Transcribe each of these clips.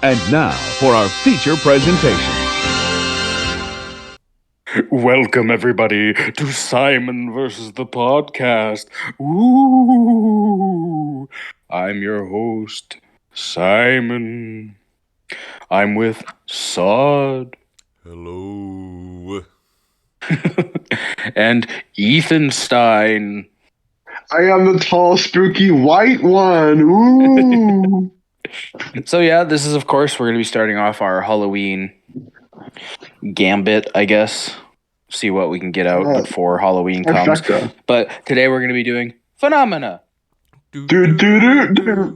And now for our feature presentation. Welcome, everybody, to Simon versus the podcast. Ooh, I'm your host, Simon. I'm with Sod. Hello. And Ethan Stein. I am the tall, spooky white one. Ooh. So yeah, this is, of course, we're going to be starting off our Halloween gambit, I guess. See what we can get out before Halloween comes. Trifecta. But today we're going to be doing Phenomena. Do do do do.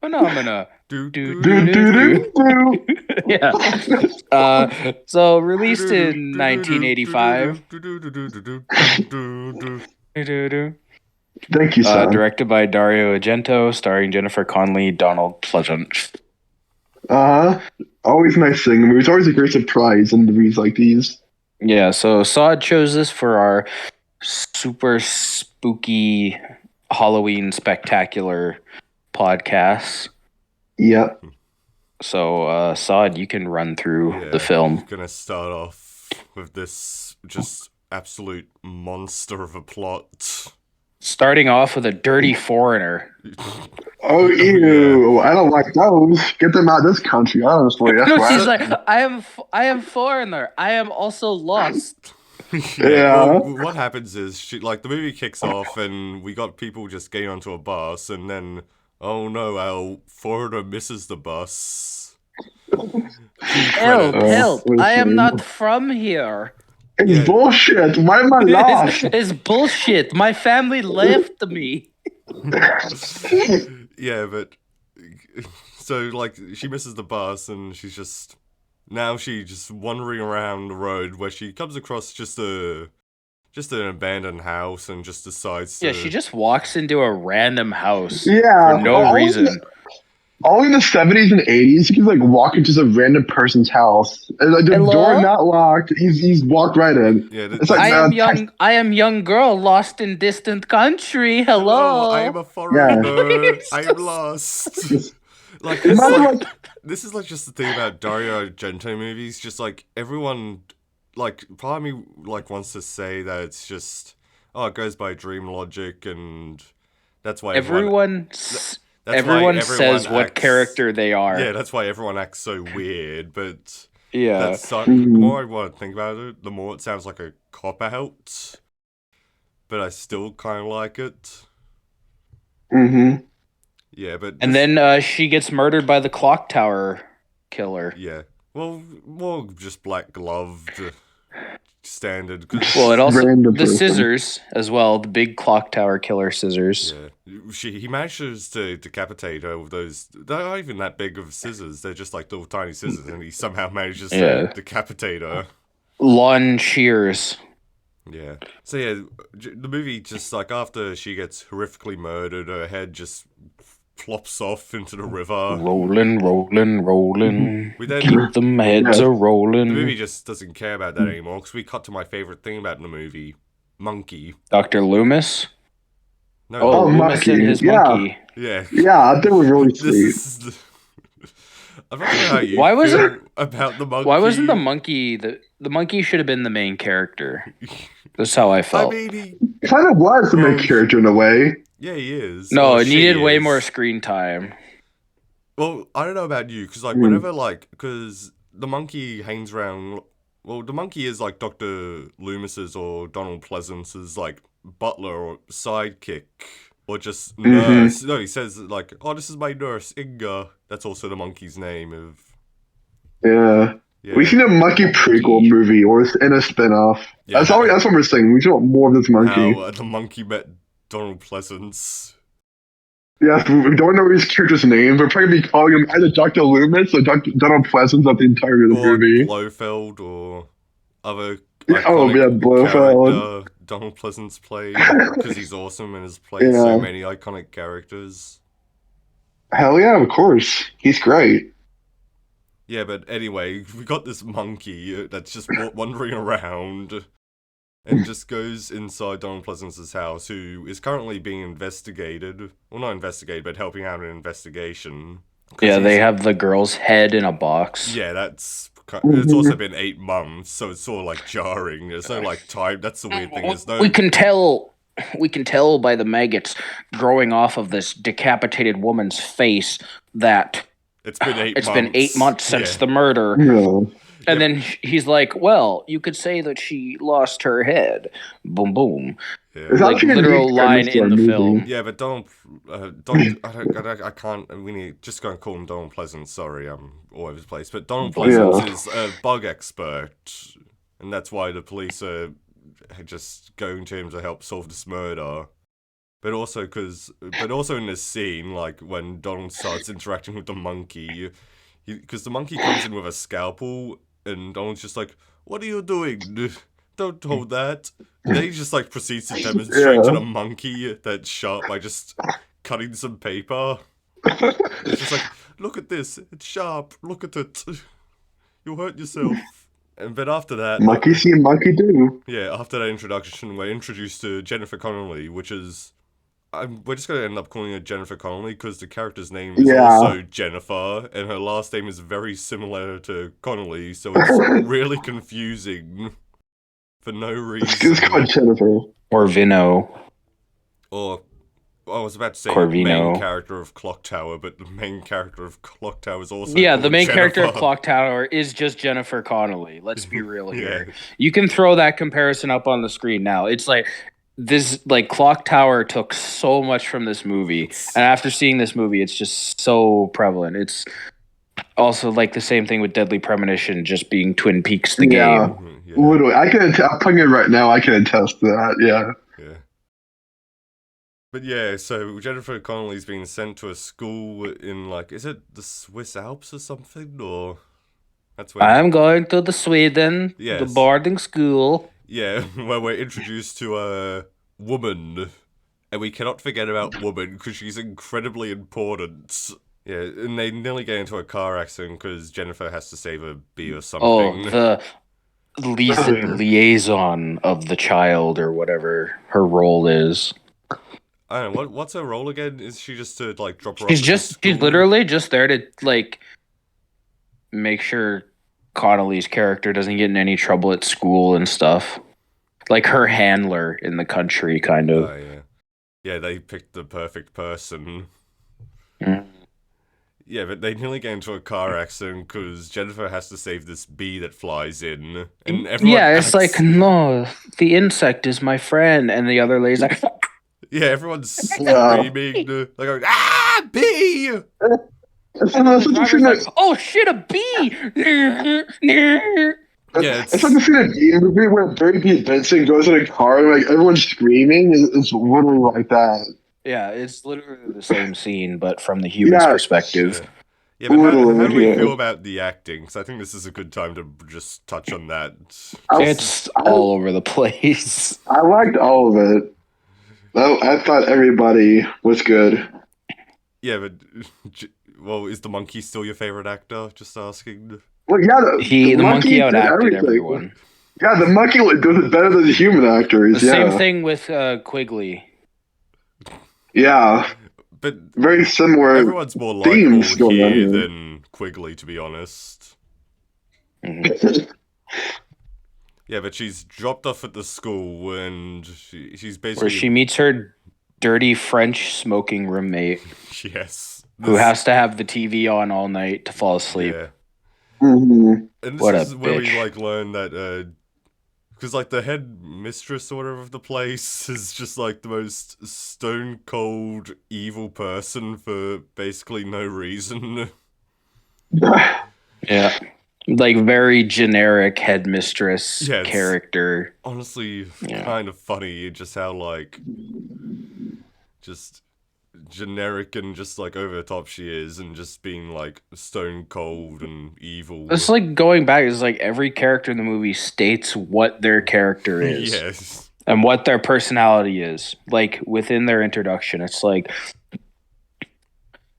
Phenomena. Do, Do do do do. Yeah. So released in 1985. Thank you, son. Directed by Dario Argento, starring Jennifer Connelly, Donald Pleasence. Always nice seeing the movies. Always a great surprise in movies like these. Yeah, so Sod chose this for our super spooky Halloween spectacular podcast. Yep. So, Sod, you can run through the film. I'm gonna start off with this just absolute monster of a plot. Starting off with a dirty foreigner. Oh, ew. I don't like those. Get them out of this country, honestly. That's No, why. she's like, I am foreigner. I am also lost. Yeah. Well, what happens is, the movie kicks off and we got people just getting onto a bus and then, oh no, our foreigner misses the bus. Help, help. I am not from here. It's bullshit. Why am I lost? It's bullshit. My family left me. Yeah, but so she misses the bus and she's just wandering around the road where she comes across just an abandoned house and just decides to... Yeah, she just walks into a random house Yeah. for no reason. Only in the 70s and 80s, you could walk into some random person's house. And the Hello? door not locked. He's walked right in. Yeah, It's like, I am young girl lost in distant country. Hello. I am a foreigner. I am lost. This is just the thing about Dario Argento movies. Just everyone, part of me wants to say that it's just it goes by dream logic, and that's why everyone says what character they are. Yeah, that's why everyone acts so weird. But yeah, the more I want to think about it, the more it sounds like a cop-out. But I still kind of like it. Mm-hmm. Yeah, but... And then she gets murdered by the clock tower killer. Yeah. Well, more just black-gloved, standard. Well, it also... Random the person. scissors as well. The big clock tower killer scissors. Yeah. He manages to decapitate her with those... They're not even that big of scissors. They're just little tiny scissors, and he somehow manages to decapitate her. Lawn shears. Yeah. So yeah, the movie just after she gets horrifically murdered, her head just plops off into the river. Rolling. We then, Keep them heads a rolling. The movie just doesn't care about that anymore, because we cut to my favorite thing about the movie, Monkey. Dr. Loomis? No, Loomis and his monkey. Yeah. Yeah, I think it was really sweet. I don't know how you feel about the monkey. Why wasn't the monkey... The monkey should have been the main character. That's how I felt. I mean, he Kind of was the main character in a way. Yeah, he is. No, it needed way more screen time. Well, I don't know about you, because whenever because the monkey hangs around. Well, the monkey is Dr. Loomis's or Donald Pleasence's butler or sidekick or just nurse. No, he says "Oh, this is my nurse Inga." That's also the monkey's name. Yeah. We seen a monkey prequel movie or in a spinoff. Yeah, that's what we're saying. We want more of this monkey. How the monkey met Donald Pleasence. Yeah, we don't know his character's name. We're probably be calling him either Dr. Loomis or Donald Pleasence of the entirety of the movie. Blofeld or other Blofeld. character Donald Pleasence played, because he's awesome and has played so many iconic characters. Hell yeah, of course. He's great. Yeah, but anyway, we got this monkey that's just wandering around and just goes inside Donald Pleasence's house, who is currently being investigated. Well, not investigated, but helping out an investigation. Yeah, they have the girl's head in a box. Yeah, it's also been 8 months, so it's sort of like jarring. There's no like time. That's the weird thing. There's no. We can tell by the maggots growing off of this decapitated woman's face that It's been 8 months. It's been 8 months since the murder. And then he's like, well, you could say that she lost her head. Boom, boom. Yeah. It's Like actually a literal neat line premise to in a the movie. film. Yeah, but I can't. We need just going to call him Donald Pleasence. Sorry, I'm all over the place. But Donald Pleasence is a bug expert, and that's why the police are just going to him to help solve this murder. But also in this scene, like when Donald starts interacting with the monkey, because the monkey comes in with a scalpel, and Donald's just like, "What are you doing? Don't hold that." Then he just like proceeds to demonstrate to the monkey that's sharp by just cutting some paper. It's just like, look at this, it's sharp. Look at it. You'll hurt yourself. But after that, Monkey see, monkey do. yeah, after that introduction, we're introduced to Jennifer Connelly, which is. We're just going to end up calling her Jennifer Connelly because the character's name is also Jennifer, and her last name is very similar to Connelly, so it's really confusing for no reason. It's called Jennifer. Or Vino. Or, I was about to say Corvino. the main character of Clock Tower, but the main character of Clock Tower is also Yeah, called the main character of Jennifer. Clock Tower is just Jennifer Connelly. Let's be real here. Yeah. You can throw that comparison up on the screen now. It's like this, like Clock Tower took so much from this movie, and after seeing this movie, it's just so prevalent. It's also like the same thing with Deadly Premonition, just being Twin Peaks the game. Yeah. Literally, I'm playing it right now. I can attest to that. Yeah. But yeah, so Jennifer Connelly's being sent to a school in, like, is it the Swiss Alps or something? Or that's where I'm going to the Sweden, the boarding school. Yeah, where we're introduced to a woman, and we cannot forget about woman because she's incredibly important. Yeah, and they nearly get into a car accident because Jennifer has to save a bee or something. Oh, the liaison of the child or whatever her role is. I don't know, what's her role again? Is she just to, like, drop her off? She's literally just there to, like, make sure Connolly's character doesn't get in any trouble at school and stuff. Like her handler in the country, kind of. Oh, yeah. Yeah, they picked the perfect person. Mm. Yeah, but they nearly get into a car accident because Jennifer has to save this bee that flies in. And everyone it's like, no, the insect is my friend. And the other lady's like... Yeah, everyone's screaming. They're going, ah, bee! Like, oh shit, a bee! Yeah, it's like the scene in a movie where Barry B. Benson goes in a car and like everyone's screaming. It's literally like that. Yeah, it's literally the same scene, but from the human's perspective. Yeah, but how do we feel about the acting? Because I think this is a good time to just touch on that. It's all over the place. I liked all of it. I thought everybody was good. Yeah, but is the monkey still your favorite actor? Just asking. Well, yeah, the monkey outacted everyone. Yeah, the monkey does it better than the human actors. The same thing with Quigley. Yeah, but very similar. Everyone's more likable here than Quigley, to be honest. Mm-hmm. Yeah, but she's dropped off at the school, and she's basically... Where she meets her dirty French smoking roommate. Yes. Who has to have the TV on all night to fall asleep. Yeah. Mm-hmm. And this is where we, like, learn that... Because, like, the head mistress or whatever of the place is just, like, the most stone-cold evil person for basically no reason. Yeah. Like, very generic headmistress character. Honestly, kind of funny just how, like, just generic and just, like, over the top she is, and just being, like, stone cold and evil. It's like going back, it's like every character in the movie states what their character is. Yes. And what their personality is. Like, within their introduction, it's like...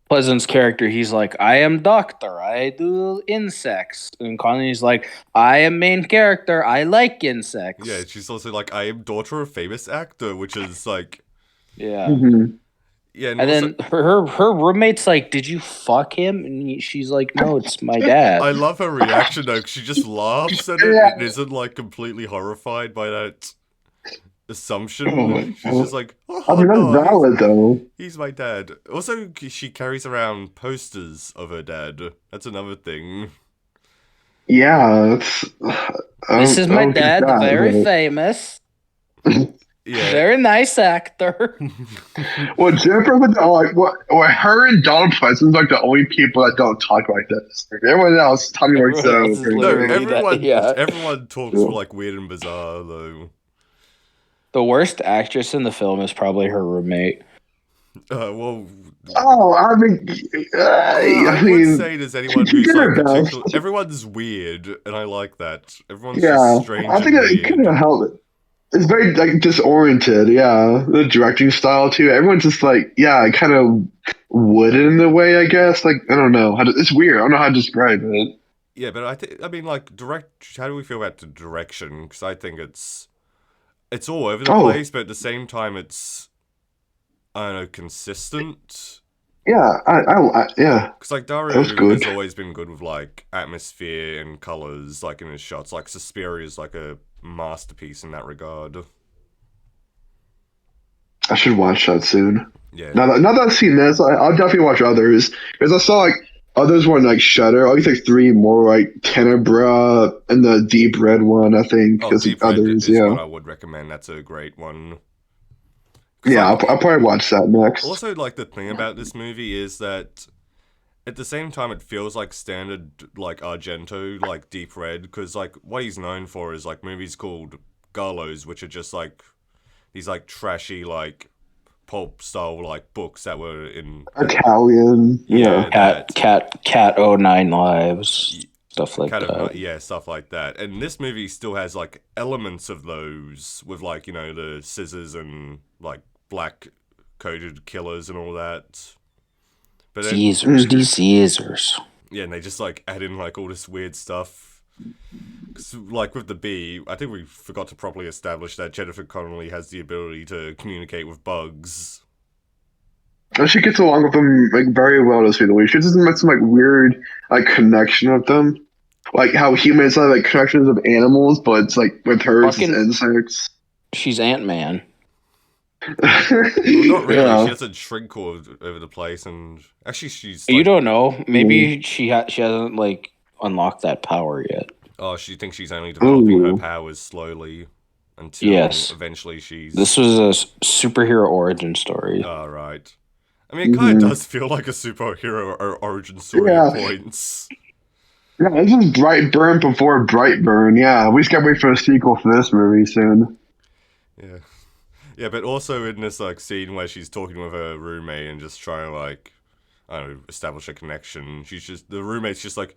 Pleasant's character, he's like, I am doctor, I do insects. And Connie's like, I am main character, I like insects. Yeah, she's also like, I am daughter of famous actor, which is like... Yeah. Mm-hmm. Yeah, And then her roommate's like, "Did you fuck him?" And she's like, "No, it's my dad." I love her reaction though, 'cause she just laughs at it Yeah. and isn't like completely horrified by that assumption. Oh, She's just like, oh, I mean, that's no, valid though. he's my dad. Also, she carries around posters of her dad. That's another thing. Yeah, This is my dad, that, very but- famous, Yeah. very nice actor. Well, Jennifer, well, her and Donald Pleasence like the only people that don't talk like this. Everyone else, Tommy works Everyone else is No, literally everyone that, everyone talks like weird and bizarre though. The worst actress in the film is probably her roommate. Well, Oh, I mean, I would say there's anyone she who's did her like best. particular. Everyone's weird, and I like that. Everyone's Yeah, just strange. I think and it weird. kind of helped. It's very like disoriented. Yeah, the directing style too. Everyone's just like, yeah, kind of wooden in a way. I guess. Like I don't know. It's weird. I don't know how to describe it. Yeah, but I mean, like How do we feel about the direction? Because I think it's all over the place, but at the same time, it's I don't know, consistent. Yeah, yeah. Because like Dario That was good. has always been good with like atmosphere and colors, like in his shots. Like Suspiria is like a masterpiece in that regard. I should watch that soon. Yeah. Now that I've seen this, I'll definitely watch others because I saw like others were like Shutter. I guess like three more like Tenebra and the Deep Red one. I think Oh, because Deep Red others. is Yeah, what I would recommend. That's a great one. 'Cause, yeah. like, I'll probably watch that next. Also, like the thing about this movie is that at the same time it feels like standard like Argento, like Deep Red, because like what he's known for is like movies called Gallows, which are just like these like trashy like pulp style like books that were in Italian. Yeah. Cat 09 Lives, stuff like that. Yeah, stuff like that. And this movie still has like elements of those with like, you know, the scissors and like black coded killers and all that. But then, Caesars. yeah, and they just like add in like all this weird stuff. 'Cause, like with the bee, I think we forgot to properly establish that Jennifer Connelly has the ability to communicate with bugs. And she gets along with them like very well to say the least. She doesn't make some like weird like connection with them, like how humans have like connections with animals, but it's like with her it's Fucking- insects. She's Ant-Man. Well, not really. Yeah. She doesn't shrink all over the place, and actually, she's. You like- don't know. Maybe she hasn't like unlocked that power yet. Oh, she thinks she's only developing her Ooh. powers slowly until Yes. eventually she's. This was a superhero origin story. Oh, right. I mean, it kind of does feel like a superhero origin story Yeah. at points. Yeah, this is Brightburn before Brightburn. Yeah, we just gotta wait for a sequel for this movie soon. Yeah. Yeah, but also in this like scene where she's talking with her roommate and just trying to like, I don't know, establish a connection. The roommate's just like,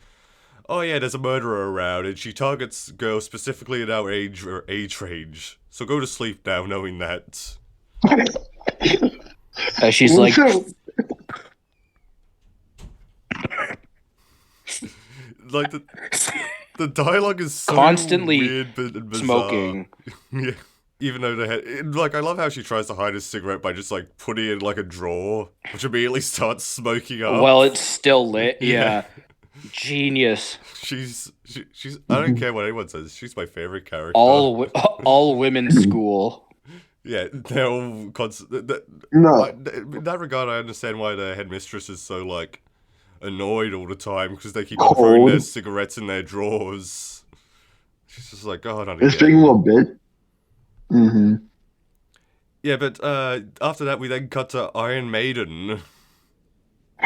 oh yeah, there's a murderer around, and she targets girls specifically in our age range. So go to sleep now, knowing that. She's like, Like the dialogue is so Constantly weird and bizarre. smoking. Yeah. Even though like I love how she tries to hide a cigarette by just like putting it in like a drawer, which immediately starts smoking up. Well, it's still lit. Yeah. Genius. She's I don't care what anyone says. She's my favorite character. All women's school. Yeah, they're all constant. No. In that regard, I understand why the headmistress is so like annoyed all the time because they keep on throwing their cigarettes in their drawers. She's just like, oh, not It's again. being a little bit. Mm-hmm. Yeah, but after that, we then cut to Iron Maiden.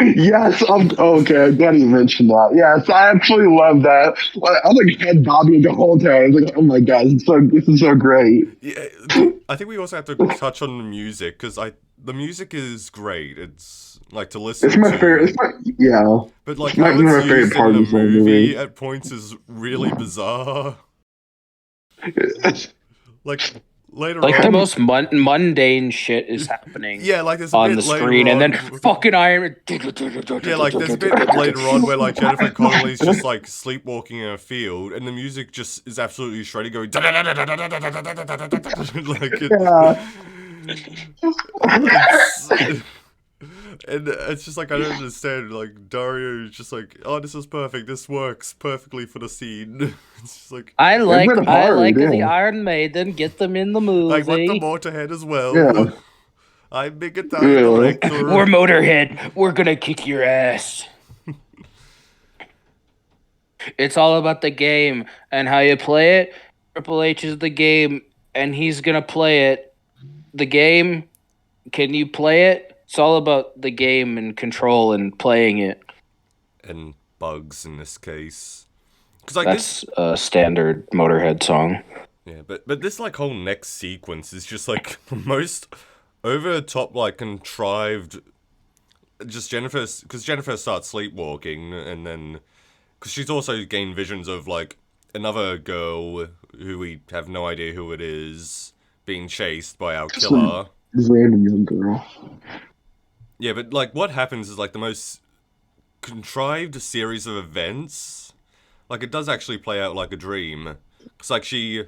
Yes, okay, I'm glad you mentioned that. Yes, I absolutely love that. I was like head bobbing the whole time. I was like, oh my god, this is so great. Yeah, I think we also have to touch on the music because the music is great. It's like to listen. It's my to. favorite. Yeah. But like It's my how it's favorite used part in of the the movie movie. at points is really bizarre. Like later Like on, the most mundane shit is happening. yeah, like there's a on bit the later screen, and then on- fucking Iron. Yeah, like there's a bit later on where like Jennifer Connelly's just like sleepwalking in a field, and the music just is absolutely shredding, going like Yeah. And it's just like, I don't understand. Like, Dario is just like, oh, this is perfect. This works perfectly for the scene. It's just like, I like went hard, the yeah. Iron Maiden. Get them in the movie. like want the Motorhead as well. Yeah. I'm big Italian Really? director. We're Motorhead. We're gonna kick your ass. It's all about the game and how you play it. Triple H is the game, and he's gonna play it. The game, can you play it? It's all about the game and control and playing it. And bugs in this case. Because like That's a standard Motorhead song. yeah, but this like whole next sequence is just like the most over the top, like contrived. Just because Jennifer starts sleepwalking, and then because she's also gained visions of like another girl who we have no idea who it is being chased by our killer. This random young girl. Yeah, but like what happens is like the most contrived series of events. Like it does actually play out like a dream. It's like she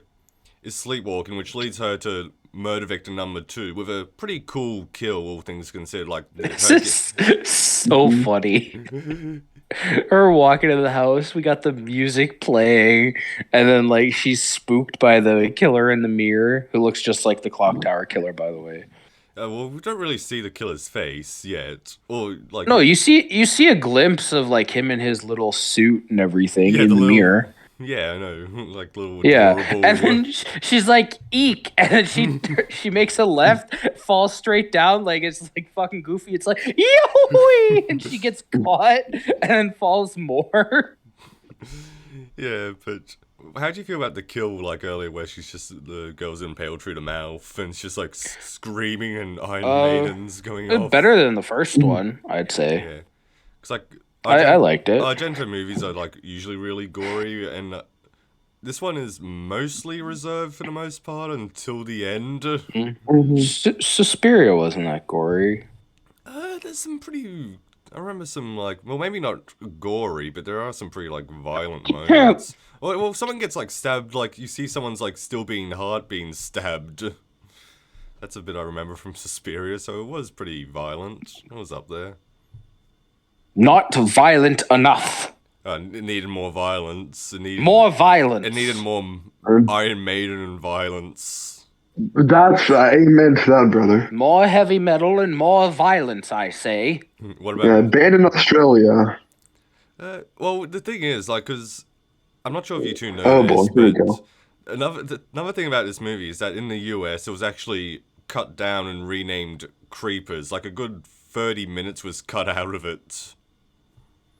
is sleepwalking, which leads her to murder victim number 2 with a pretty cool kill, all things considered. Like This is so funny. Her walking into the house, we got the music playing, and then like she's spooked by the killer in the mirror, who looks just like the clock tower killer, by the way. well, we don't really see the killer's face yet, or like No, you see a glimpse of like him in his little suit and everything Yeah, in the little- mirror. Yeah, I know, like little Yeah, adorable. and then she's like, "Eek!" and then she makes a left, falls straight down, like it's like fucking Goofy. It's like, "Yoo!" and she gets caught and then falls more. Yeah, but how do you feel about the kill like earlier, where she's just the girl's impaled through the mouth and it's just like screaming and Iron Maiden's going off? Better than the first one, I'd say. Yeah, because like I liked it. Argento movies are like usually really gory, and this one is mostly reserved for the most part until the end. Suspiria wasn't that gory. There's some pretty. I remember some like, well, maybe not gory, but there are some pretty like violent moments. Well, someone gets like stabbed, like you see someone's like still being stabbed. That's a bit I remember from Suspiria, so it was pretty violent. It was up there. Not violent enough. It needed more violence. It needed More violence. It needed more Iron Maiden violence. That's amen to that, brother. More heavy metal and more violence, I say. What about? Yeah, banned in Australia. Well, the thing is, like, because I'm not sure if you two know Oh, this, boy, here we but go. another thing about this movie is that in the US, it was actually cut down and renamed Creepers. Like a good 30 minutes was cut out of it.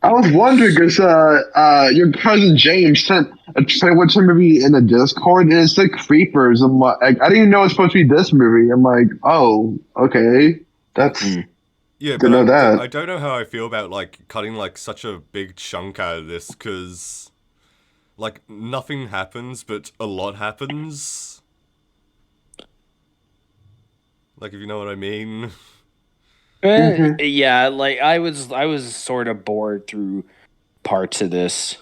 I was wondering because your cousin James sent a trailer to movie in the Discord, and it's like Creepers. I'm like, I didn't even know it's supposed to be this movie. I'm like, oh, okay, that's Yeah, Didn't but know that. I don't know how I feel about like cutting like such a big chunk out of this, because like nothing happens, but a lot happens. Like, if you know what I mean. Yeah, like I was sort of bored through parts of this.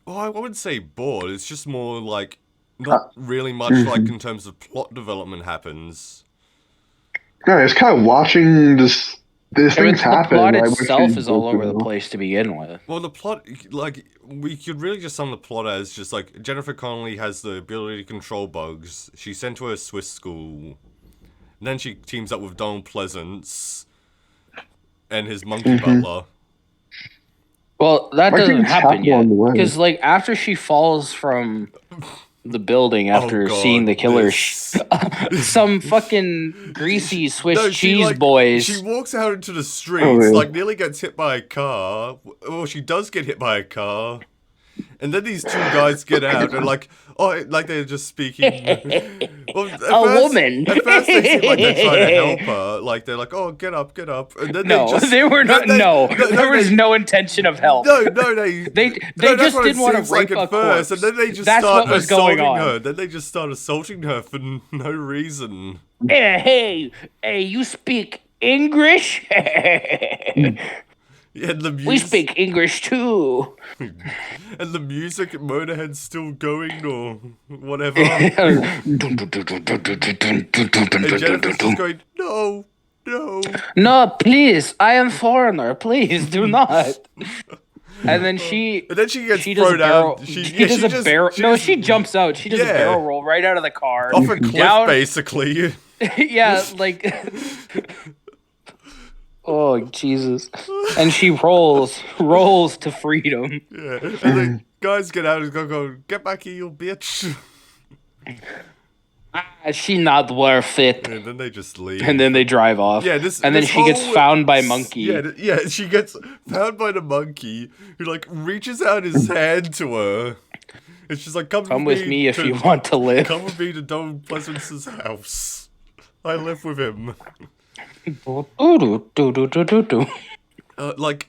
Well, I wouldn't say bored. It's just more like not really much like in terms of plot development happens. yeah, it's kind of watching this. These I mean, things happen. the plot like, what itself you is all go over the through. place to begin with. Well, the plot, like, we could really just sum the plot as just like Jennifer Connelly has the ability to control bugs. She's sent to a Swiss school. And then she teams up with Donald Pleasence and his monkey butler. Well, that Why doesn't didn't it happen happen yet. along the way? Because, like, after she falls from the building after God, seeing the killer, this- some fucking greasy Swiss No, cheese boys. She walks out into the streets, Oh, really? like nearly gets hit by a car. Well, she does get hit by a car. And then these two guys get out and like, oh, like they're just speaking. Well, woman. At first they seem like they're trying to help her. Like they're like, oh, get up. And then No, they just, they were not. There was they, no intention of help. No, They no, that's just what it didn't want to seems like rape at a first, corpse. and then they just That's start what was going assaulting on. her. Then they just start assaulting her for no reason. Hey, you speak English? Yeah, and the music, We speak English too. and the music at Motorhead's still going or whatever. And Jennifer's just going, no, No. No, please, I am foreigner. Please do not. And then she gets does a thrown barrel. out. She does a barrel. No, she jumps out. She does a Yeah. barrel roll right out of the car. Off a cliff, down. basically. Yeah, like. Oh Jesus! And she rolls to freedom. Yeah. And the guys get out and go, get back here, you bitch. She not worth it. And then they just leave. And then they drive off. Yeah, and then she gets found by Monkey. Yeah, she gets found by the monkey who like reaches out his hand to her. And she's like, come with me if you want to live. Come with me to Donald Pleasence's house. I live with him. Like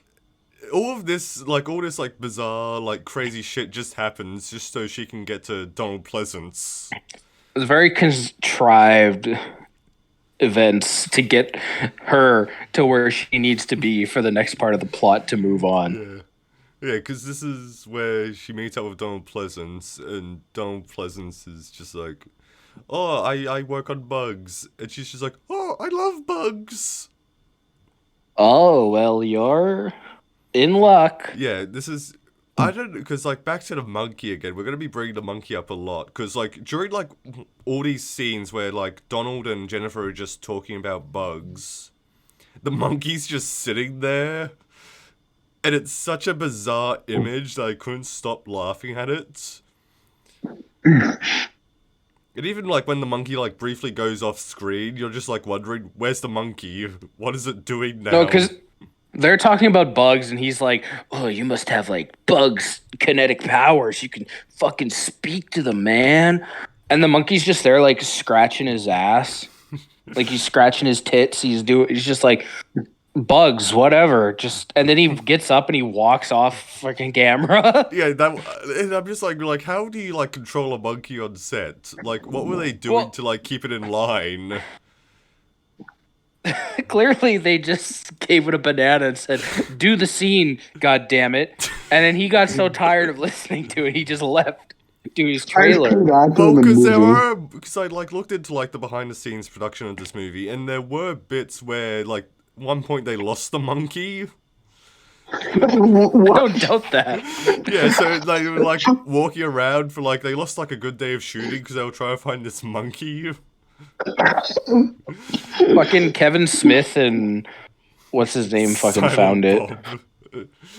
all this like bizarre, like crazy shit just happens just so she can get to Donald Pleasence. It's very contrived events to get her to where she needs to be for the next part of the plot to move on. Yeah, because this is where she meets up with Donald Pleasence, and Donald Pleasence is just like, oh, I work on bugs. And she's just like, oh, I love bugs. Oh, well, you're in luck. Yeah, this is... I don't... Because, like, back to the monkey again. We're going to be bringing the monkey up a lot. Because, like, during, like, all these scenes where, like, Donald and Jennifer are just talking about bugs, the monkey's just sitting there. And it's such a bizarre image that I couldn't stop laughing at it. And even, like, when the monkey, like, briefly goes off screen, you're just, like, wondering, where's the monkey? What is it doing now? No, because they're talking about bugs, and he's like, oh, you must have, like, bugs' kinetic powers. You can fucking speak to them, man. And the monkey's just there, like, scratching his ass. Like, he's scratching his tits. He's just like, bugs, whatever. And then he gets up and he walks off freaking camera. Yeah, and I'm just like, how do you, like, control a monkey on set? Like, what were they doing to, like, keep it in line? Clearly, they just gave it a banana and said, do the scene, god damn it. And then he got so tired of listening to it, he just left to his trailer. Well, because I, like, looked into, like, the behind-the-scenes production of this movie, and there were bits where, like, one point they lost the monkey. I don't doubt that. Yeah, so they were, like, walking around for, like, they lost, like, a good day of shooting because they were trying to find this monkey. Fucking Kevin Smith and what's his name fucking Silent found it. Bob.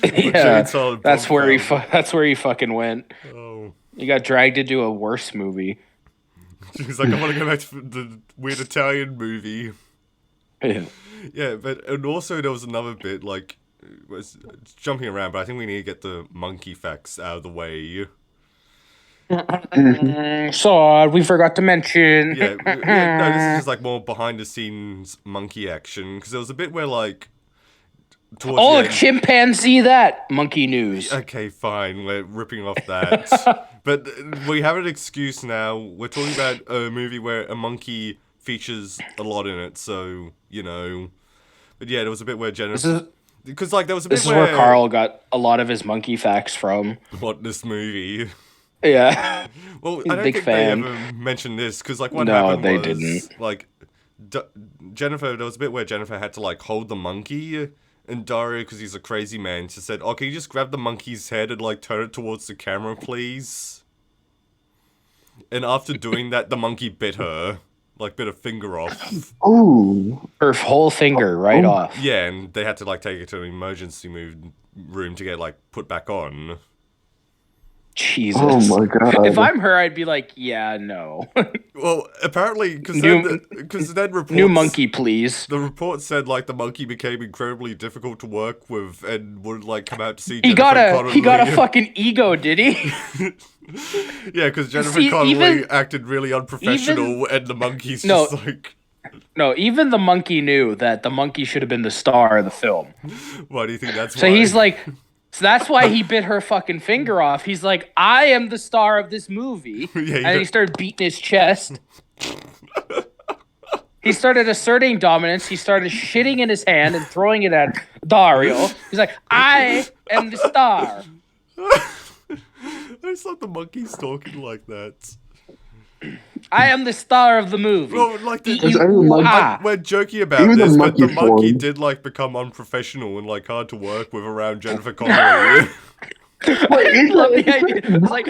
Yeah, Silent that's Bob where found he fucking went. Oh. He got dragged into a worse movie. He's like, I want to go back to the weird Italian movie. Yeah. Yeah, and also there was another bit, like, it's jumping around, but I think we need to get the monkey facts out of the way. So we forgot to mention. No, this is just like more behind the scenes monkey action, because there was a bit where, like, towards the end, chimpanzee that monkey news. okay, fine, we're ripping off that. But we have an excuse now. We're talking about a movie where a monkey features a lot in it, so, you know. But yeah, there was a bit where Jennifer... Because, like, there was a bit where... This is where Carl got a lot of his monkey facts from. What, this movie? Yeah. Well, He's I don't big think fan. they ever mentioned this, because, like, what No, happened they was... didn't. Like, Jennifer... There was a bit where Jennifer had to, like, hold the monkey, and Dario, because he's a crazy man, just said, oh, can you just grab the monkey's head and, like, turn it towards the camera, please? And after doing that, the monkey bit her. Like, bit a finger off. Oh. Her whole finger right off. Yeah, and they had to, like, take it to an emergency room to get, like, put back on. Jesus. Oh my god. If I'm her, I'd be like, yeah, no. Well, apparently, because then reports... New monkey, please. The report said, like, the monkey became incredibly difficult to work with and would, like, come out to see He Jennifer Connelly. got a fucking ego, did he? Yeah, because Jennifer Connelly acted really unprofessional, and the monkey's just like... No, even the monkey knew that the monkey should have been the star of the film. Why do you think that's why? So he's like... So that's why he bit her fucking finger off. He's like, I am the star of this movie. And he started beating his chest. He started asserting dominance. He started shitting in his hand and throwing it at Dario. He's like, I am the star. I just love the monkeys talking like that. I am the star of the movie. Well, like, we're joking about Even the this, but the monkey monkey form. did like become unprofessional and like hard to work with around Jennifer Connelly. I love the idea. a It's like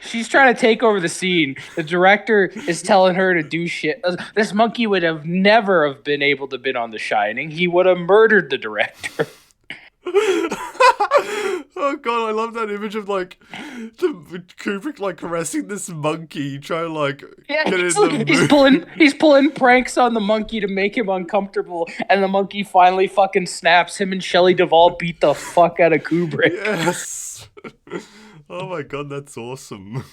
she's trying to take over the scene. The director is telling her to do shit. This monkey would have never have been able to been on The Shining. He would have murdered the director. Oh god, I love that image of like Kubrick like caressing this monkey, trying to like Yeah, get in the mood. he's pulling pranks on the monkey to make him uncomfortable, and the monkey finally fucking snaps. Him and Shelley Duvall beat the fuck out of Kubrick. Yes. Oh my god, that's awesome.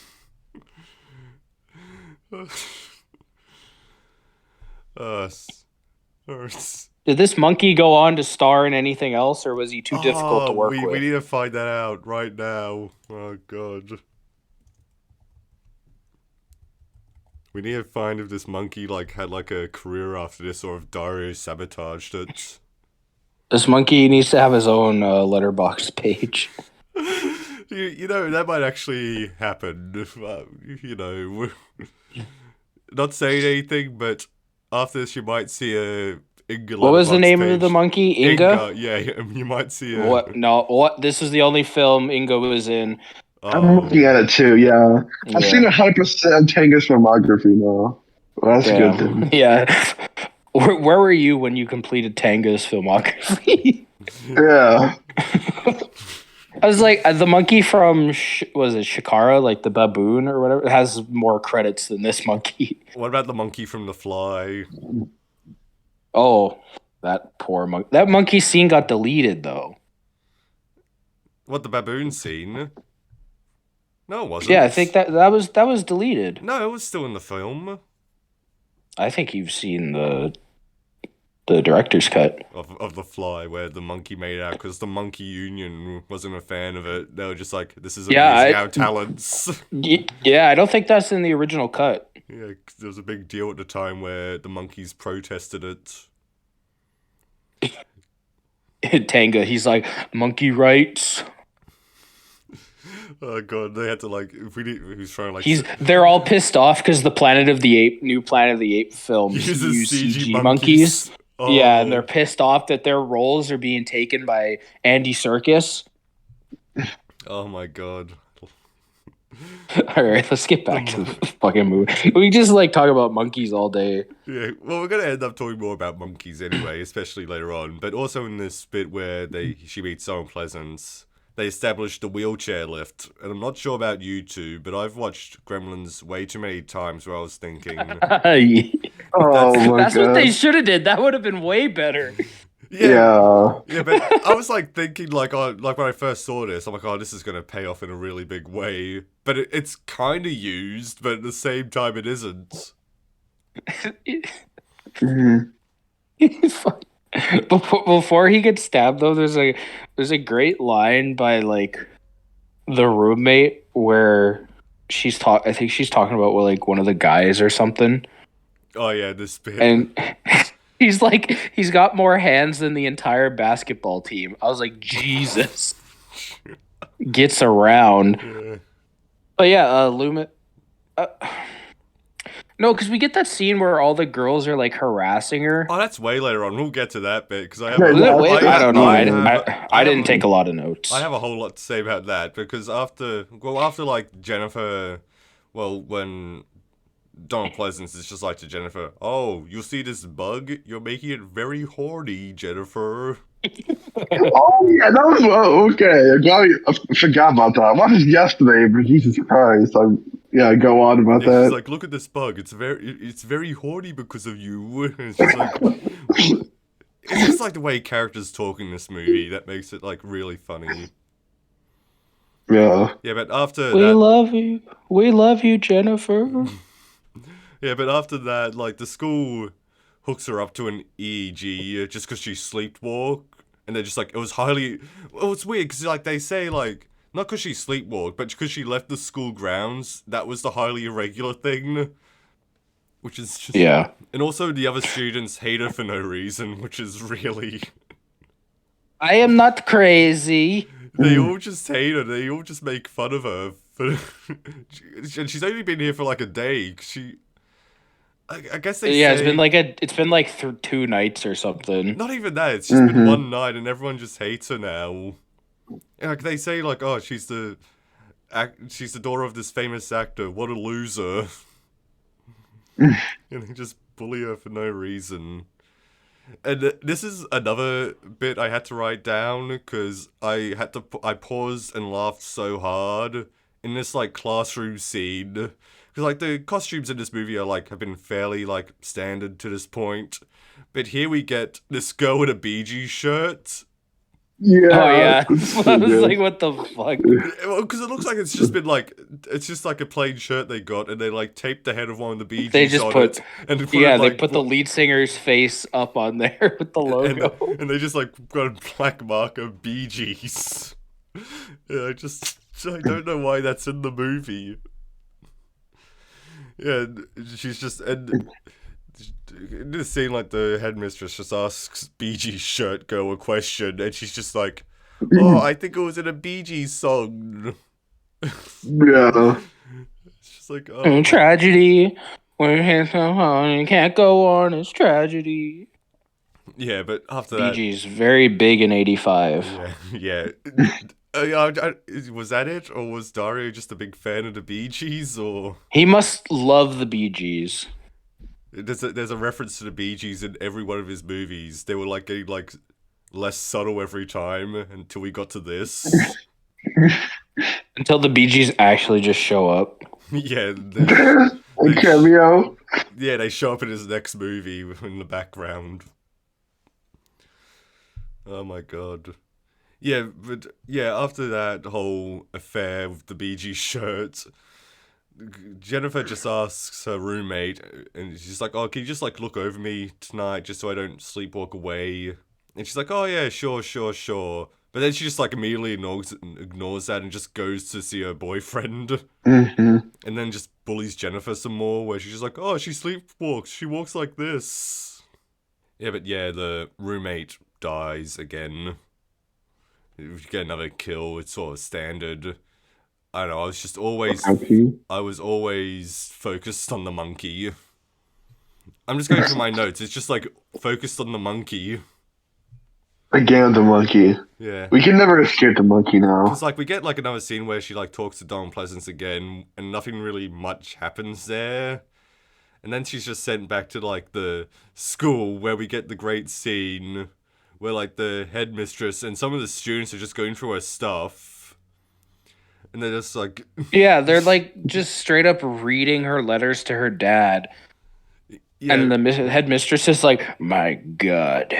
Did this monkey go on to star in anything else, or was he too difficult to work with? We need to find that out right now. Oh god. We need to find if this monkey like had like a career after this, or if Dario sabotaged it. This monkey needs to have his own letterbox page. You know, that might actually happen. You know, not saying anything, but after this, you might see a Inga. What was the name page. of the monkey? Inga? Yeah, you might see a. What? No, what? This is the only film Inga was in. I'm looking at it too, yeah. I've seen 100% of Tango's filmography now. Well, that's good then. Yeah. Where were you when you completed Tango's filmography? Yeah. I was like, the monkey from, was it Shikara, like the baboon or whatever, has more credits than this monkey. What about the monkey from The Fly? Oh, that poor monkey. That monkey scene got deleted, though. What, the baboon scene? No, it wasn't. Yeah, I think that was deleted. No, it was still in the film. I think you've seen the director's cut of The Fly, where the monkey made out because the monkey union wasn't a fan of it. They were just like, "This is abusing our talents." Yeah, I don't think that's in the original cut. Yeah, 'cause there was a big deal at the time where the monkeys protested it. Tanga, he's like, monkey rights. Oh god, they had to like. If we need, who's trying to like. They're all pissed off because the new Planet of the Apes films use CG monkeys. Oh. Yeah, and they're pissed off that their roles are being taken by Andy Serkis. Oh my god. All right, let's get back to the fucking movie. We just like talk about monkeys all day. Yeah, well, we're gonna end up talking more about monkeys anyway, especially later on. But also in this bit where she meets Donald Pleasence, they established the wheelchair lift, and I'm not sure about you two, but I've watched Gremlins way too many times where I was thinking, that's what they should have did. That would have been way better. Yeah, but I was like thinking like when I first saw this, I'm like, oh, this is gonna pay off in a really big way. But it's kind of used, but at the same time, it isn't. Before he gets stabbed, though, there's a great line by like the roommate where I think she's talking about like one of the guys or something. Oh yeah, this bit. And he's like, he's got more hands than the entire basketball team. I was like, Jesus. Gets around. Yeah. But yeah, Loomis. No, because we get that scene where all the girls are like harassing her. Oh, that's way later on. We'll get to that bit because I don't know. I didn't take a lot of notes. I have a whole lot to say about that because after like Jennifer, when Donald Pleasence is just like to Jennifer, oh, you see this bug? You're making it very horny, Jennifer. Oh yeah, that was okay. I forgot about that. I watched it yesterday, but Jesus Christ, go on about that. It's like, look at this bug. It's very horny because of you. It's just like, it's just like the way characters talk in this movie that makes it like really funny. Yeah. Yeah, but after we love you, Jennifer. Yeah, but after that, like the school hooks her up to an EEG just because she sleepwalked, and they're just like, it was highly. Well, it's weird because like they say like. Not because she sleepwalked, but because she left the school grounds. That was the highly irregular thing. Which is just... Yeah. And also the other students hate her for no reason, which is really... I am not crazy. They all just hate her. They all just make fun of her But and she's only been here for like a day. I guess they Yeah, say... it's been like 2 nights or something. Not even that, it's just been one night and everyone just hates her now. And, like, they say, like, oh, she's the daughter of this famous actor, what a loser. And they just bully her for no reason. And this is another bit I had to write down, because I paused and laughed so hard in this, like, classroom scene. Because, like, the costumes in this movie are, like, have been fairly, like, standard to this point. But here we get this girl in a Bee Gees shirt. Yeah. Oh yeah, I So was good. like, what the fuck? Well, because it looks like it's just been like, it's just like a plain shirt they got, and they like taped the head of one of the Bee Gees They just on put- it, and put Yeah, it, they like, put the lead singer's face up on there with the logo. and they just like got a black marker Bee Gees. Yeah, I don't know why that's in the movie. Yeah, and she's just in this scene, like the headmistress just asks Bee Gees shirt girl a question, and she's just like, "Oh, I think it was in a Bee Gees song." Yeah. It's just like, oh. Tragedy. You can't go on. It's tragedy. Yeah, but after Bee that, Gees very big in '85. yeah. Was that it, or was Dario just a big fan of the Bee Gees, or He must love the Bee Gees. there's a reference to the Bee Gees in every one of his movies. They were like getting like less subtle every time until we got to this. Until the Bee Gees actually just show up. Yeah, A cameo. yeah, they show up in his next movie in the background. Oh my god. Yeah, but yeah, after that whole affair with the Bee Gees shirt, Jennifer just asks her roommate, and she's like, "Oh, can you just like look over me tonight, just so I don't sleepwalk away?" And she's like, "Oh yeah, sure." But then she just like immediately ignores that and just goes to see her boyfriend, Mm-hmm. and then just bullies Jennifer some more, where she's just like, "Oh, she sleepwalks. She walks like this." Yeah, but yeah, the roommate dies again. We get another kill. It's sort of standard. I don't know. I was always focused on the monkey. I'm just going through my notes. It's just like focused on the monkey. Again, the monkey. Yeah. We can never escape the monkey now. It's like we get like another scene where she like talks to Donald Pleasence again, and nothing really much happens there. And then she's just sent back to like the school where we get the great scene where like the headmistress and some of the students are just going through her stuff. And they're just like... Yeah, they're like just straight up reading her letters to her dad. Yeah. And the headmistress is like, my God.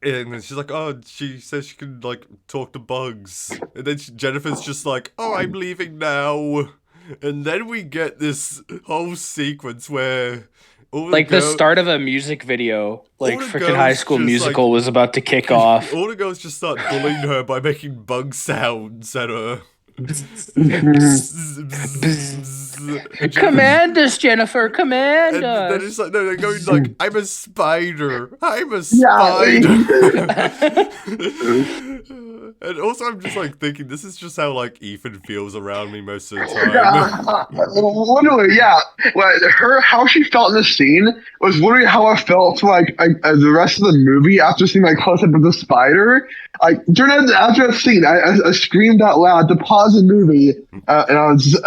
And then she's like, oh, she says she can, like, talk to bugs. And then Jennifer's just like, oh, I'm leaving now. And then we get this whole sequence where... Like the start of a music video. Like freaking girls High School just, Musical was about to kick off. All the girls just start bullying her by making bug sounds at her. Command us, Jennifer, command And us. then it's like, no, they're going like, I'm a spider. I'm a spider. And also, I'm just like thinking, this is just how like Ethan feels around me most of the time. Literally, yeah. Well, how she felt in the scene was literally how I felt for like the rest of the movie after seeing like close up of the spider. Like after that scene, I screamed out loud to pause the movie, and I was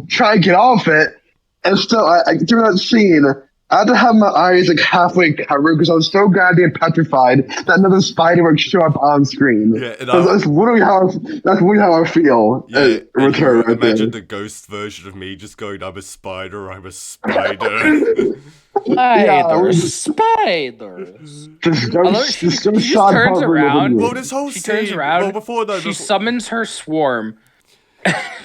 trying to get off it, and still during that scene, I had to have my eyes like halfway covered because I was so goddamn petrified that another spider would show up on screen. Yeah, and that's literally how I feel. Yeah, Return. Right imagine there. the ghost version of me just going, I'm a spider, I'm a spider. Spiders. Just She just don't turns shot Harvard around. with Well, you. this whole She scene, turns around. well, before that, She summons her swarm.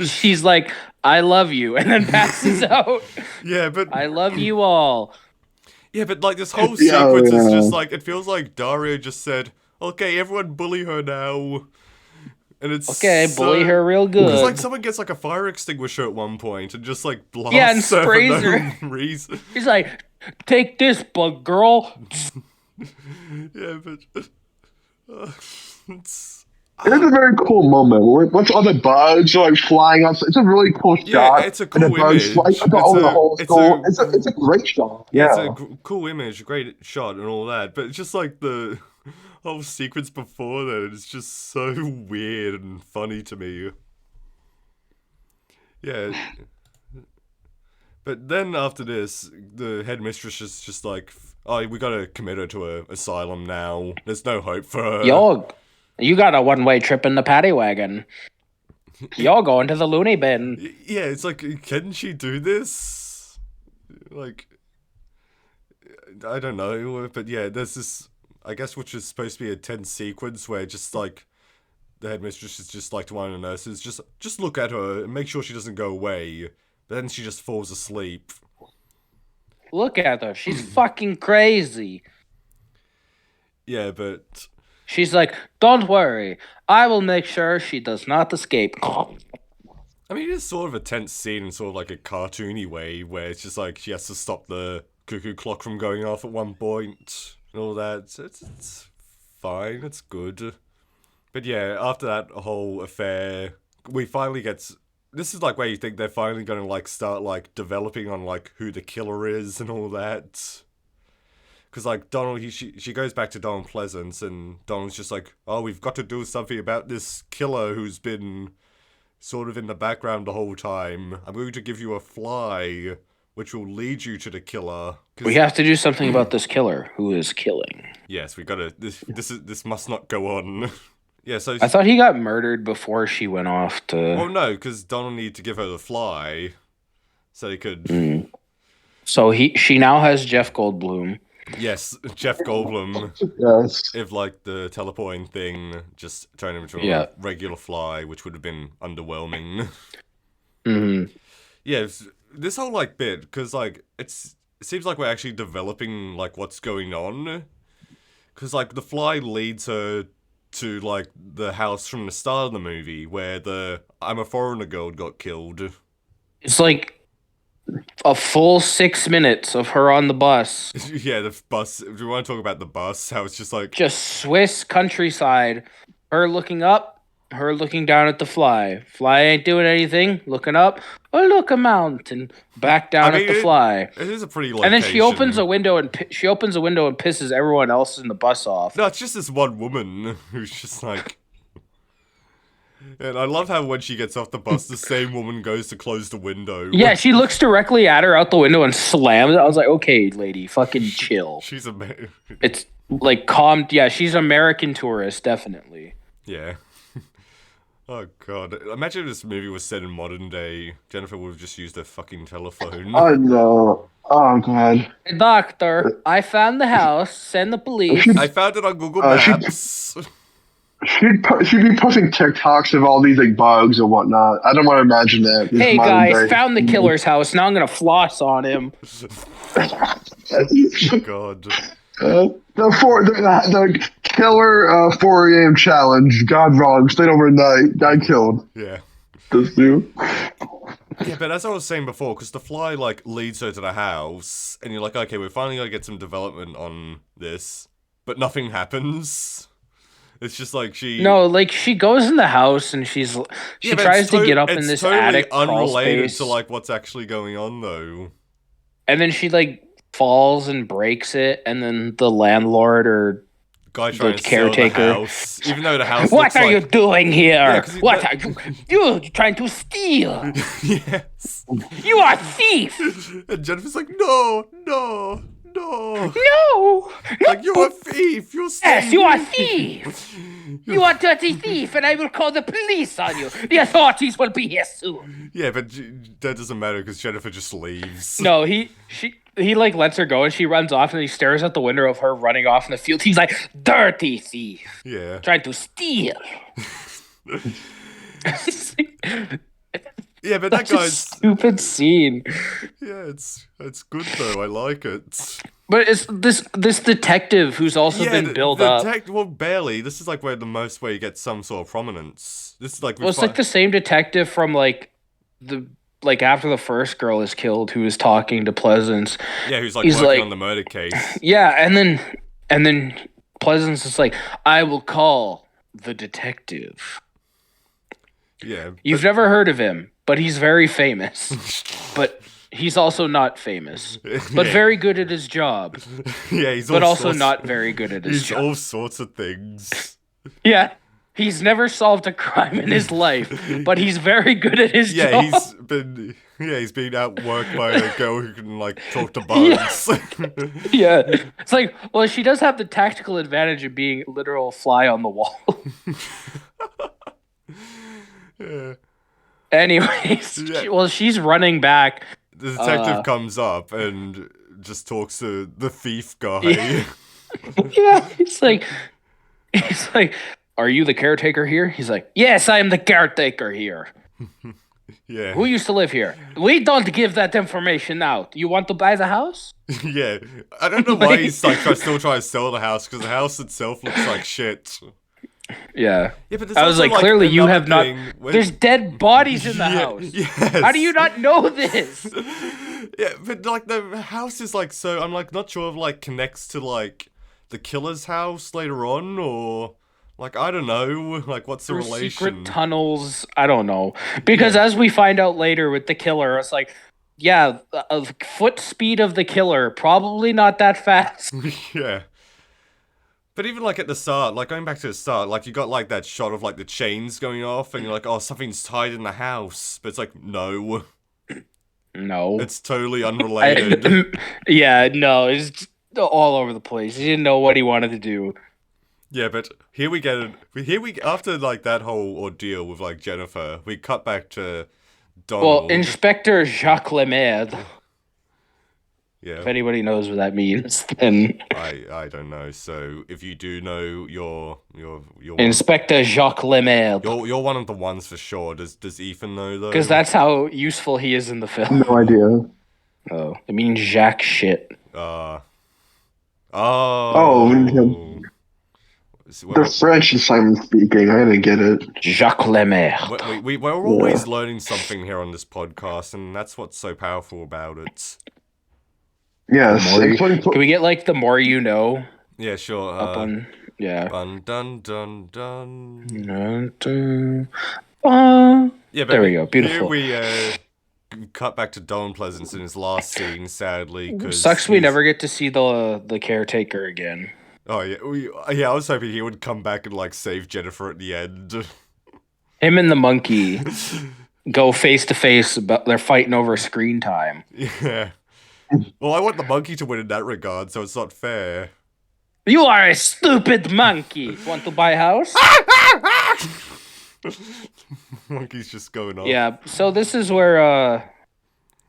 She's like, I love you, and then passes out. yeah, but I love you all. yeah, but like this whole Yeah, sequence is yeah. just like, it feels like Dario just said, okay, everyone bully her now. And it's Okay, bully her real good. Because like someone gets like a fire extinguisher at one point and just like blasts Yeah, and her sprays for no her. reason. He's like, take this, bug girl. Yeah, but It is a very cool moment. Once all the bugs are like flying up, it's a really cool shot. Yeah, it's a cool and the bugs image. fly over the whole school. It's a great shot. Yeah, it's Yeah. a cool image, great shot, and all that. But it's just like the whole sequence before that. It's just so weird and funny to me. Yeah. But then after this, the headmistress is just like, oh, we gotta commit her to an asylum now. There's no hope for her. You got a one-way trip in the paddy wagon. You're going to the loony bin. Yeah, it's like, can she do this? Like, I don't know, but yeah, there's this, I guess, which is supposed to be a tense sequence where just like the headmistress is just like to one of the nurses, just look at her and make sure she doesn't go away. But then she just falls asleep. Look at her. She's fucking crazy. Yeah, but She's like, don't worry. I will make sure she does not escape. I mean, it's sort of a tense scene in sort of like a cartoony way where it's just like she has to stop the cuckoo clock from going off at one point and all that. So it's fine. It's good. But yeah, after that whole affair, we finally get... This is like where you think they're finally going to like start like developing on like who the killer is and all that. Because like Donald, she goes back to Donald Pleasence and Donald's just like, oh, we've got to do something about this killer who's been sort of in the background the whole time. I'm going to give you a fly, which will lead you to the killer. We have to do something about this killer who is killing. Yes, we gotta. This must not go on. Yeah, so I thought he got murdered before she went off to... Well, no, because Donald needed to give her the fly, so he could. So she now has Jeff Goldblum. Yes, Jeff Goldblum. Yes. If like the teleporting thing just turned him into a regular fly, which would have been underwhelming. Yeah, this whole like bit, because like it seems like we're actually developing like what's going on, because like the fly leads her to like the house from the start of the movie where the I'm a Foreigner girl got killed. It's like a full 6 minutes of her on the bus. Yeah, the bus. Do you want to talk about the bus? How it's just like... Just Swiss countryside. Her looking up, her looking down at the fly. Fly ain't doing anything. Looking up. Oh, look, a mountain. Back down at the fly. It is a pretty location. And then she opens a window and pisses everyone else in the bus off. No, it's just this one woman who's just like... And I love how when she gets off the bus, the same woman goes to close the window. Yeah, she looks directly at her out the window and slams it. I was like, okay, lady, fucking chill. She's It's like calm. Yeah, she's American tourist, definitely. Yeah. Oh, God. Imagine if this movie was set in modern day. Jennifer would have just used her fucking telephone. Oh, no. Oh, God. Doctor, I found the house. Send the police. I found it on Google Maps. She'd be posting TikToks of all these like bugs and whatnot. I don't want to imagine that. Hey guys, found the killer's house. Now I'm gonna floss on him. God. The killer 4 a.m. challenge. God wrong. Stayed overnight. Got killed. Yeah. This dude. Yeah, but as I was saying before, because the fly like leads her to the house, and you're like, okay, we're finally gonna get some development on this, but nothing happens. It's just like she goes in the house and she tries to get up in this attic crawl unrelated space. to like what's actually going on though. And then she like falls and breaks it, and then the landlord or guy trying to caretaker sell the house, even though the house. What are you doing here? Yeah, what are you're trying to steal? Yes. You are a thief. And Jennifer's like, no. Like, you're a thief. You're stealing. Yes, you are a thief. You are a dirty thief, and I will call the police on you. The authorities will be here soon. Yeah, but that doesn't matter because Jennifer just leaves. No, he like lets her go, and she runs off, and he stares out the window of her running off in the field. He's like, dirty thief. Yeah. Trying to steal. Yeah, but that guy's stupid scene. Yeah, it's good though. I like it. But it's this detective who's also been built up. Well, barely. This is like where he gets some sort of prominence. This is like it's like the same detective from like after the first girl is killed, who is talking to Pleasence. Yeah, who's like working on the murder case. Yeah, and then Pleasence is like, I will call the detective. Yeah. You've never heard of him, but he's very famous. But he's also not famous. But very good at his job. Yeah, he's but all also sorts, not very good at his he's job. all sorts of things. Yeah. He's never solved a crime in his life, but he's very good at his job. He's been outworked by a girl who can like talk to bugs. Yeah. It's like, well, she does have the tactical advantage of being a literal fly on the wall. Yeah. Anyways, Yeah. she's running back. The detective comes up and just talks to the thief guy. Yeah. Yeah, he's like, are you the caretaker here? He's like, yes, I am the caretaker here. Yeah. Who used to live here? We don't give that information out. You want to buy the house? Yeah. I don't know why he's like still trying to sell the house, because the house itself looks like shit. Yeah. Yeah, but I was like, clearly you have not. When... There's dead bodies in the house. Yes. How do you not know this? Yeah, but like the house is like so. I'm like not sure if like connects to like the killer's house later on, or like I don't know, like what's the relation? Secret tunnels. I don't know, because as we find out later with the killer, it's like, yeah, a foot speed of the killer, probably not that fast. Yeah. But even, like, at the start, like, going back to the start, like, you got, like, that shot of, like, the chains going off, and you're like, oh, something's tied in the house. But it's like, no. No. It's totally unrelated. Yeah, no, it's all over the place. He didn't know what he wanted to do. Yeah, but after, like, that whole ordeal with, like, Jennifer, we cut back to Donald. Well, Inspector Jacques Lemaire. Yeah. If anybody knows what that means, then I don't know. So if you do know, you're Inspector Jacques Lemaire. You're one of the ones for sure. Does Ethan know though? Because that's how useful he is in the film. No idea. Oh, it means Jacques shit. The French is Simon speaking. I didn't get it. Jacques Lemaire. We're always learning something here on this podcast, and that's what's so powerful about it. Yes. Can we get like the more you know? Yeah, sure. Yeah. Dun dun dun dun. Dun, dun. Yeah, but there we go. Beautiful. Here we cut back to Donald Pleasence in his last scene. Sadly, because sucks we never get to see the caretaker again. Oh yeah, I was hoping he would come back and like save Jennifer at the end. Him and the monkey go face to face, but they're fighting over screen time. Yeah. Well, I want the monkey to win in that regard, so it's not fair. You are a stupid monkey. Want to buy a house? Monkey's just going off. Yeah, so this is where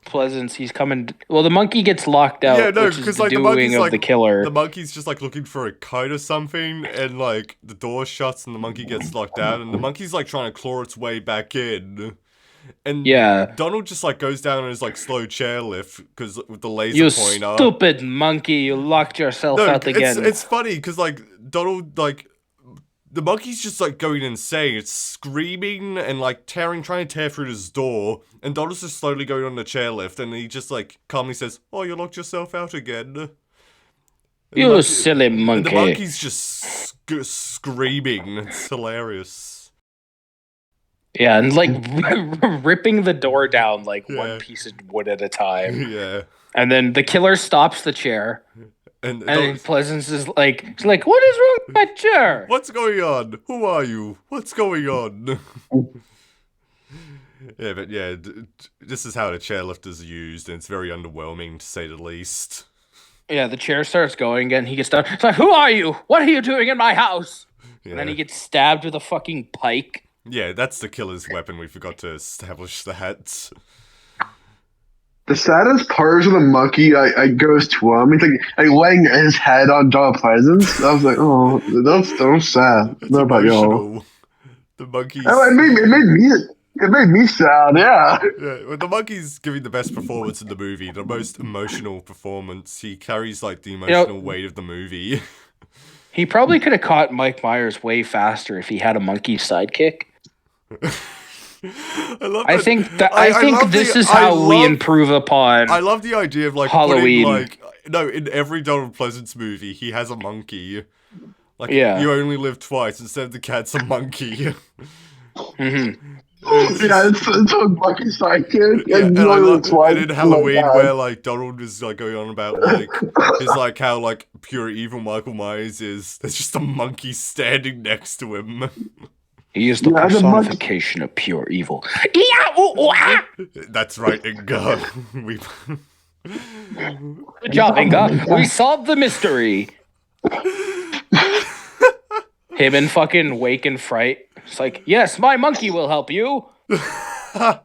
Pleasence, he's coming. Well, the monkey gets locked out. Yeah, no, because because the like the doing monkey's of like the killer. The monkey's just like looking for a coat or something, and like the door shuts and the monkey gets locked out, and the monkey's like trying to claw its way back in. And yeah, Donald just like goes down on his like slow chairlift because with the laser pointer. You stupid monkey! You locked yourself out again. It's funny because like Donald like the monkey's just like going insane. It's screaming and like trying to tear through this door, and Donald's just slowly going on the chairlift, and he just like calmly says, "Oh, you locked yourself out again." You silly monkey! And the monkey's just screaming. It's hilarious. Yeah, and like ripping the door down like one piece of wood at a time. Yeah. And then the killer stops the chair. And Pleasence is like, she's like, what is wrong with my chair? What's going on? Who are you? What's going on? Yeah, but yeah, this is how the chairlift is used, and it's very underwhelming to say the least. Yeah, the chair starts going again. He gets down. It's like, who are you? What are you doing in my house? Yeah. And then he gets stabbed with a fucking pike. Yeah, that's the killer's weapon. We forgot to establish that. The saddest part is when the monkey I goes to him. He's like laying his head on Donald Pleasence. I was like, oh, that's sad. What about y'all? The monkey's... Oh, it made me sad, yeah. Yeah, well, the monkey's giving the best performance in the movie, the most emotional performance. He carries, like, the emotional weight of the movie. He probably could have caught Mike Myers way faster if he had a monkey sidekick. I think this is how we improve upon. I love the idea of like Halloween. in every Donald Pleasence movie he has a monkey. Like, Yeah. you only live twice. Instead of the cat's a monkey. Mm-hmm. Yeah, it's a monkey sidekick. Yeah, And and I love, twice. and in Oh my Halloween God. where like Donald is like going on about like his like how like pure evil Michael Myers is. There's just a monkey standing next to him. He is the Yeah, the monkey- personification of pure evil. That's right, Inga. We Good job, Inga. We solved the mystery. Him and fucking Wake and Fright. It's like, yes, my monkey will help you. Yeah,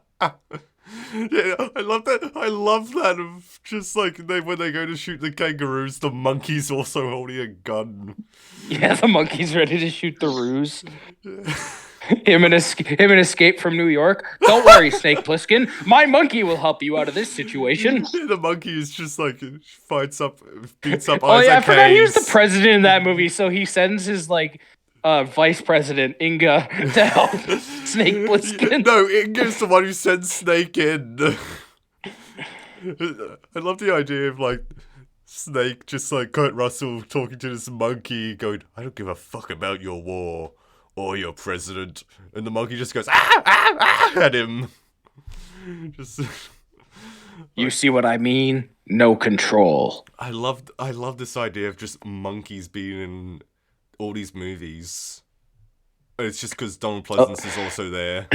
I love that. I love that of just like when they go to shoot the kangaroos, the monkey's also holding a gun. Yeah, the monkey's ready to shoot the ruse. Him and Escape from New York. Don't worry, Snake Plissken. My monkey will help you out of this situation. The monkey is just like beats up. Oh yeah, I forgot he was the Hayes. president in that movie, so he sends his like vice president Inga to help Snake Plissken. No, Inga's the one who sends Snake in. I love the idea of like Snake just like Kurt Russell talking to this monkey, going, "I don't give a fuck about your war or your president," and the monkey just goes at him. Just. You see what I mean? No control. I love this idea of just monkeys being in all these movies. It's just because Donald Pleasence is also there.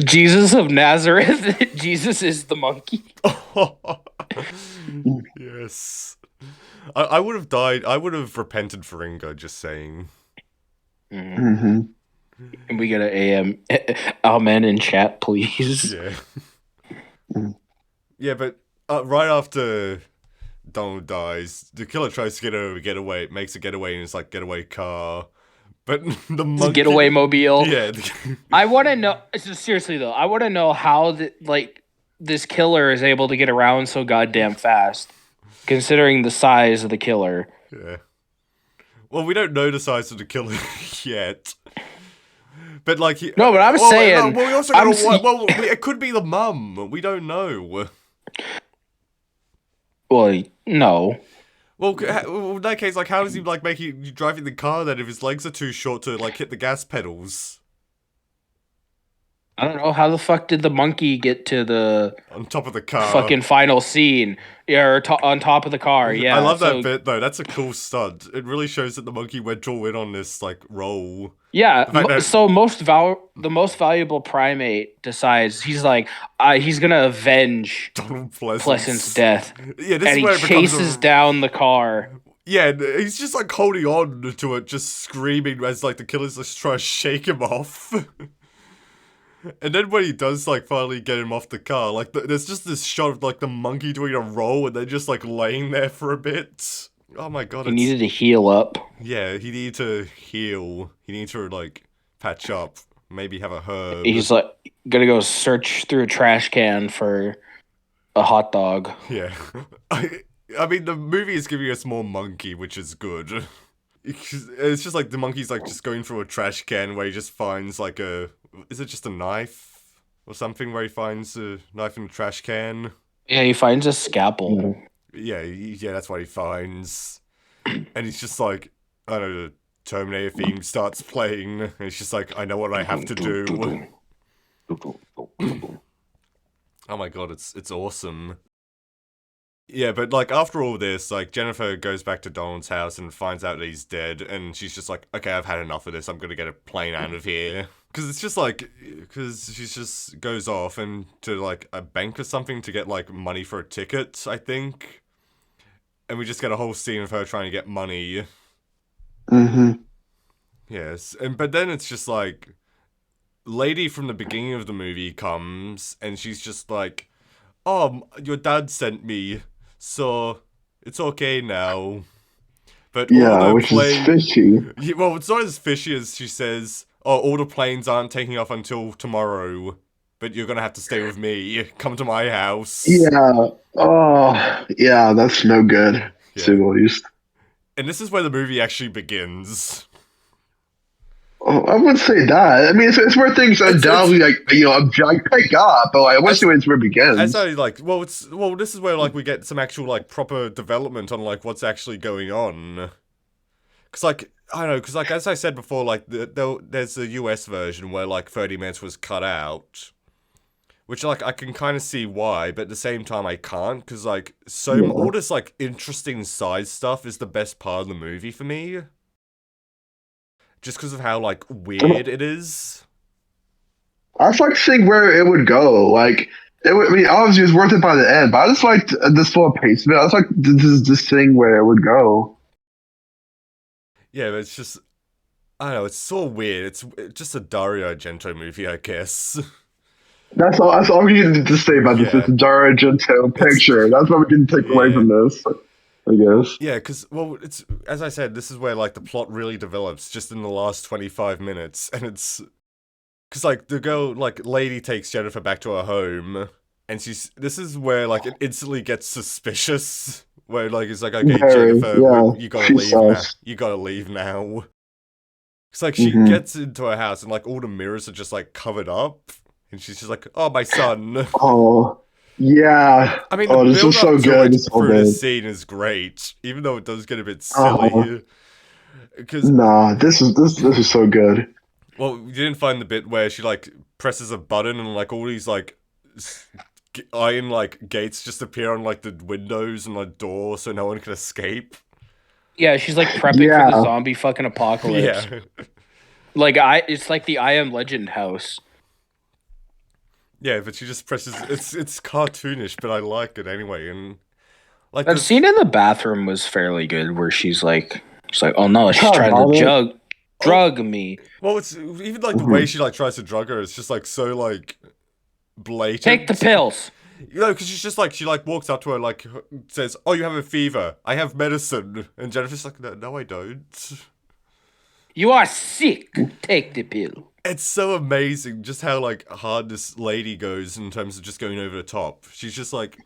Jesus of Nazareth. Jesus is the monkey. Yes. I would have died. I would have repented for Inga, just saying. Mm-hmm. And we get an amen in chat, please. Yeah. Yeah, but right after Donald dies, the killer tries to get away, makes a getaway in his like getaway car. But the monkey, Getaway mobile. Yeah. I want to know. Seriously though, I want to know how this killer is able to get around so goddamn fast, considering the size of the killer. Yeah. Well, we don't know the size of the killer yet. But like, No, but I'm saying. No, well, we also gotta, it could be the mum. We don't know. Well, no. Well, in that case, like, how does he like make you driving the car then if his legs are too short to like hit the gas pedals? I don't know. How the fuck did the monkey get to the On top of the car. fucking final scene? Yeah, or on top of the car. Yeah, I love that bit though. That's a cool stunt. It really shows that the monkey went all in on this like role. Yeah. that- So the most valuable primate decides he's like he's gonna avenge Donald Pleasence. Pleasance's death, Yeah, this and is where he it becomes chases down the car. Yeah, and he's just like holding on to it, just screaming as like the killers just try to shake him off. And then when he does like finally get him off the car, like there's just this shot of like the monkey doing a roll and then just like laying there for a bit. Oh my god! He needed to heal up. Yeah, he needed to heal. He needed to like patch up. Maybe have a herb. He's like gonna go search through a trash can for a hot dog. Yeah. I mean, the movie is giving us more monkey, which is good. It's just like the monkey's like just going through a trash can where he just finds like is it just a knife or something where he finds a knife in a trash can? Yeah, he finds a scalpel. Yeah, that's what he finds. And he's just like, I don't know, the Terminator theme starts playing. And he's just like, I know what I have to do. Oh my god, it's awesome. Yeah, but like after all this, like Jennifer goes back to Donald's house and finds out that he's dead, and she's just like, okay, I've had enough of this. I'm gonna get a plane out of here. Because it's just like, because she just goes off and to like a bank or something to get like money for a ticket, I think. And we just get a whole scene of her trying to get money. Mm-hmm. Yes, but then it's just like, lady from the beginning of the movie comes, and she's just like, oh, your dad sent me, so it's okay now. But Yeah, which is fishy. Yeah, well, it's not as fishy as she says, oh, all the planes aren't taking off until tomorrow, but you're gonna have to stay with me. Come to my house. Yeah. Oh, yeah, that's no good, Yeah. to the least. And this is where the movie actually begins. Oh, I wouldn't say that. I mean, it's where things undoubtedly, like, pick up, but like, I wouldn't say it's where it begins. As I like, this is where like we get some actual like proper development on like what's actually going on. Because, like, I don't know, because, like, as I said before, like, there's a US version where, like, 30 minutes was cut out. Which, like, I can kind of see why, but at the same time, I can't, because, like, all this, like, interesting side stuff is the best part of the movie for me. Just because of how, like, weird it is. I just like seeing where it would go. Like, I mean, obviously, it's worth it by the end, but I just liked this slow pace of it. I just like this thing where it would go. Yeah, but it's just, I don't know, it's so weird. It's just a Dario Argento movie, I guess. That's all we need to say about this. It's a Dario Argento picture. That's what we can take away from this, I guess. Yeah, because, well, it's, as I said, this is where, like, the plot really develops just in the last 25 minutes, and it's, because, like, the girl, like, lady takes Jennifer back to her home, and this is where, like, it instantly gets suspicious, where, like, it's like, okay, Jennifer, you gotta leave now. You gotta leave now. It's like, she gets into her house, and, like, all the mirrors are just, like, covered up, and she's just like, oh, my son. Oh, yeah. I mean, the build-up is so good. for this scene is great, even though it does get a bit silly. This is so good. Well, you didn't find the bit where she, like, presses a button and, like, all these, like, iron, like, gates just appear on, like, the windows and the door so no one can escape? Yeah, she's, like, prepping for the zombie fucking apocalypse. Yeah. Like, it's like the I Am Legend house. Yeah, but she just presses... It's cartoonish, but I like it anyway, and... like that scene in the bathroom was fairly good, where she's like, oh no, she's trying to drug me. Well, it's even like the way she like tries to drug her. It's just like so like blatant. Take the pills. You know, because she's just like she like walks up to her like says, "Oh, you have a fever. I have medicine." And Jennifer's like, "No, I don't. You are sick. Take the pill." It's so amazing just how like hard this lady goes in terms of just going over the top. She's just like.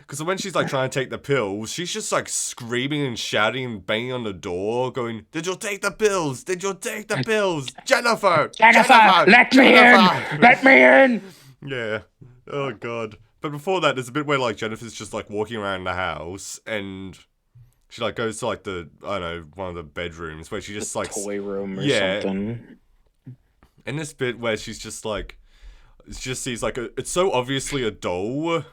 Because when she's, like, trying to take the pills, she's just, like, screaming and shouting and banging on the door, going, "Did you take the pills? Did you take the pills? Jennifer! Jennifer! Let me in! Let me in!" Yeah. Oh, God. But before that, there's a bit where, like, Jennifer's just, like, walking around the house, and she, like, goes to, like, the, I don't know, one of the bedrooms, where she just, like... toy room or something. And this bit where she's just, like... She just sees, like, it's so obviously a doll...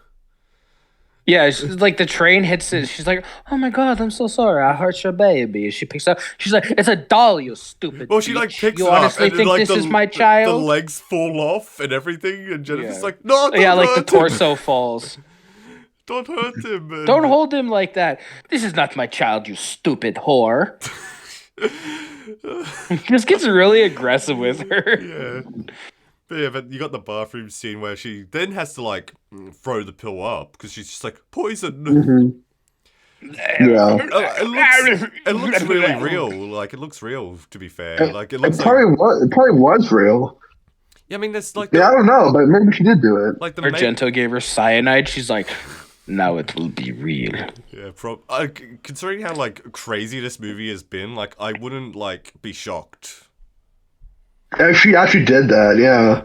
Yeah, she's like the train hits it. She's like, "Oh my god, I'm so sorry. I hurt your baby." She picks up. She's like, "It's a doll, you stupid." Well, she bitch. like picks You it up. honestly And think like, this is my child? The legs fall off and everything, and Jennifer's like, "No, don't like hurt the torso falls. Don't hurt him. Man. Don't hold him like that. This is not my child, you stupid whore. Just gets really aggressive with her. Yeah. But you got the bathroom scene where she then has to, like, throw the pill up, because she's just like, poison! Yeah. It looks really real. Like, it looks real, to be fair. Like, it looks it probably was real. Yeah, I mean, there's, like... I don't know, but maybe she did do it. Like Argento gave her cyanide, she's like, now it will be real. Yeah, considering how, like, crazy this movie has been, like, I wouldn't, like, be shocked. She actually did that, yeah.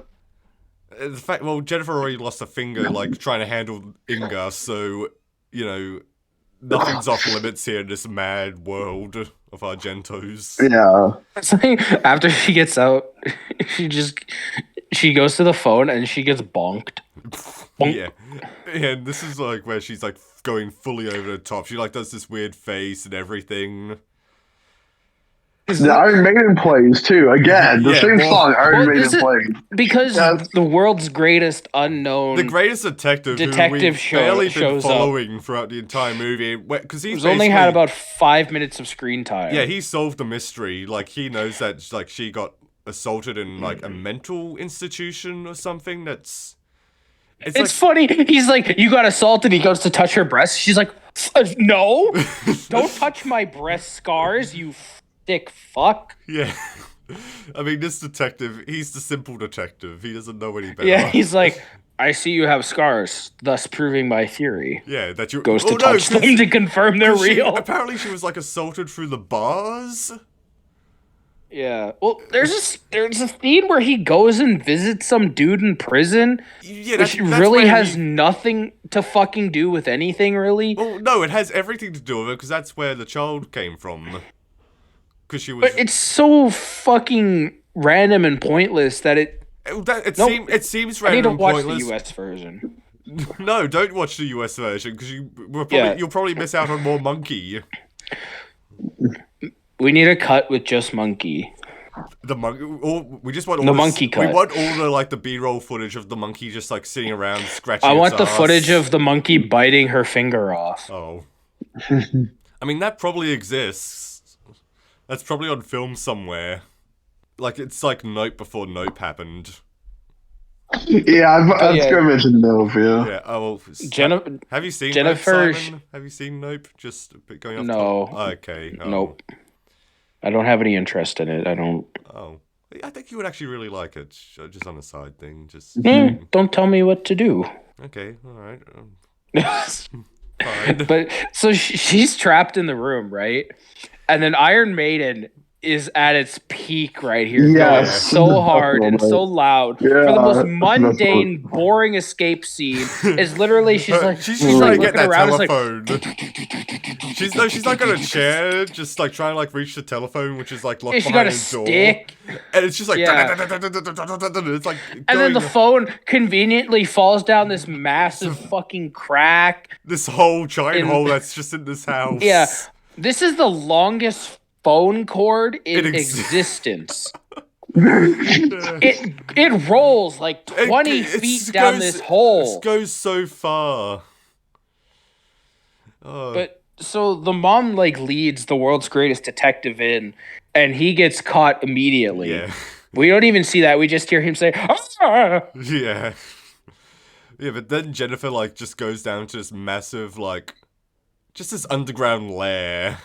The fact, well, Jennifer already lost a finger, like, trying to handle Inga, so, you know, nothing's off limits here in this mad world of Argentos. Yeah. It's like, after she gets out, she goes to the phone and she gets bonked. Yeah. And this is, like, where she's, like, going fully over the top. She, like, does this weird face and everything. The Iron Maiden plays too. Again, the same song Iron Maiden plays. Because the world's greatest unknown, the greatest detective who we've barely been following throughout the entire movie, because he's only had about 5 minutes of screen time. Yeah, he solved the mystery. Like, he knows that, like, she got assaulted in, like, a mental institution or something. It's like, funny. He's like, "You got assaulted." He goes to touch her breast. She's like, "No, don't touch my breast scars, you thick fuck." Yeah. I mean, this detective, he's the simple detective. He doesn't know any better. Yeah, he's like, "I see you have scars, thus proving my theory." Yeah, that you goes to touch them to confirm they're real. Apparently she was, like, assaulted through the bars. Yeah. Well, there's a scene where he goes and visits some dude in prison, which really has nothing to fucking do with anything, really. Well, no, it has everything to do with it, because that's where the child came from. because she was. But it's so fucking random and pointless that it seems I need random to and watch pointless. the US version. No, don't watch the US version because you'll probably miss out on more monkey. We need a cut with just monkey. The monkey. We just want all The this, monkey cut. We want all the B-roll footage of the monkey just sitting around scratching. I want its the ass. footage of the monkey biting her finger off. Oh, I mean that probably exists. That's probably on film somewhere. It's like Nope before Nope happened. Yeah, I was gonna mention Nope. Yeah. Yeah. Oh, have you seen Jennifer? Nope, Simon? Have you seen Nope? Just going off. No. Top? Okay. Oh. Nope. I don't have any interest in it. I don't. Oh, I think you would actually really like it. Just on a side thing. Just. Don't tell me what to do. Okay. All right. Fine. But so she's trapped in the room, right? And then Iron Maiden is at its peak right here. Yes. Going so hard and so loud for the most mundane, cool. boring escape scene. Is literally she's trying to get that telephone. She's like on a chair, just trying to reach the telephone, which is locked behind a door. She got a stick, and it's just it's and then the phone conveniently falls down this massive fucking crack. This whole giant hole that's just in this house. Yeah, this is the longest phone cord in existence. It rolls 20 feet down this hole. It goes so far. But so the mom leads the world's greatest detective in, and he gets caught immediately. Yeah. We don't even see that. We just hear him say, "Ah!" Yeah. Yeah, but then Jennifer just goes down to this massive just this underground lair.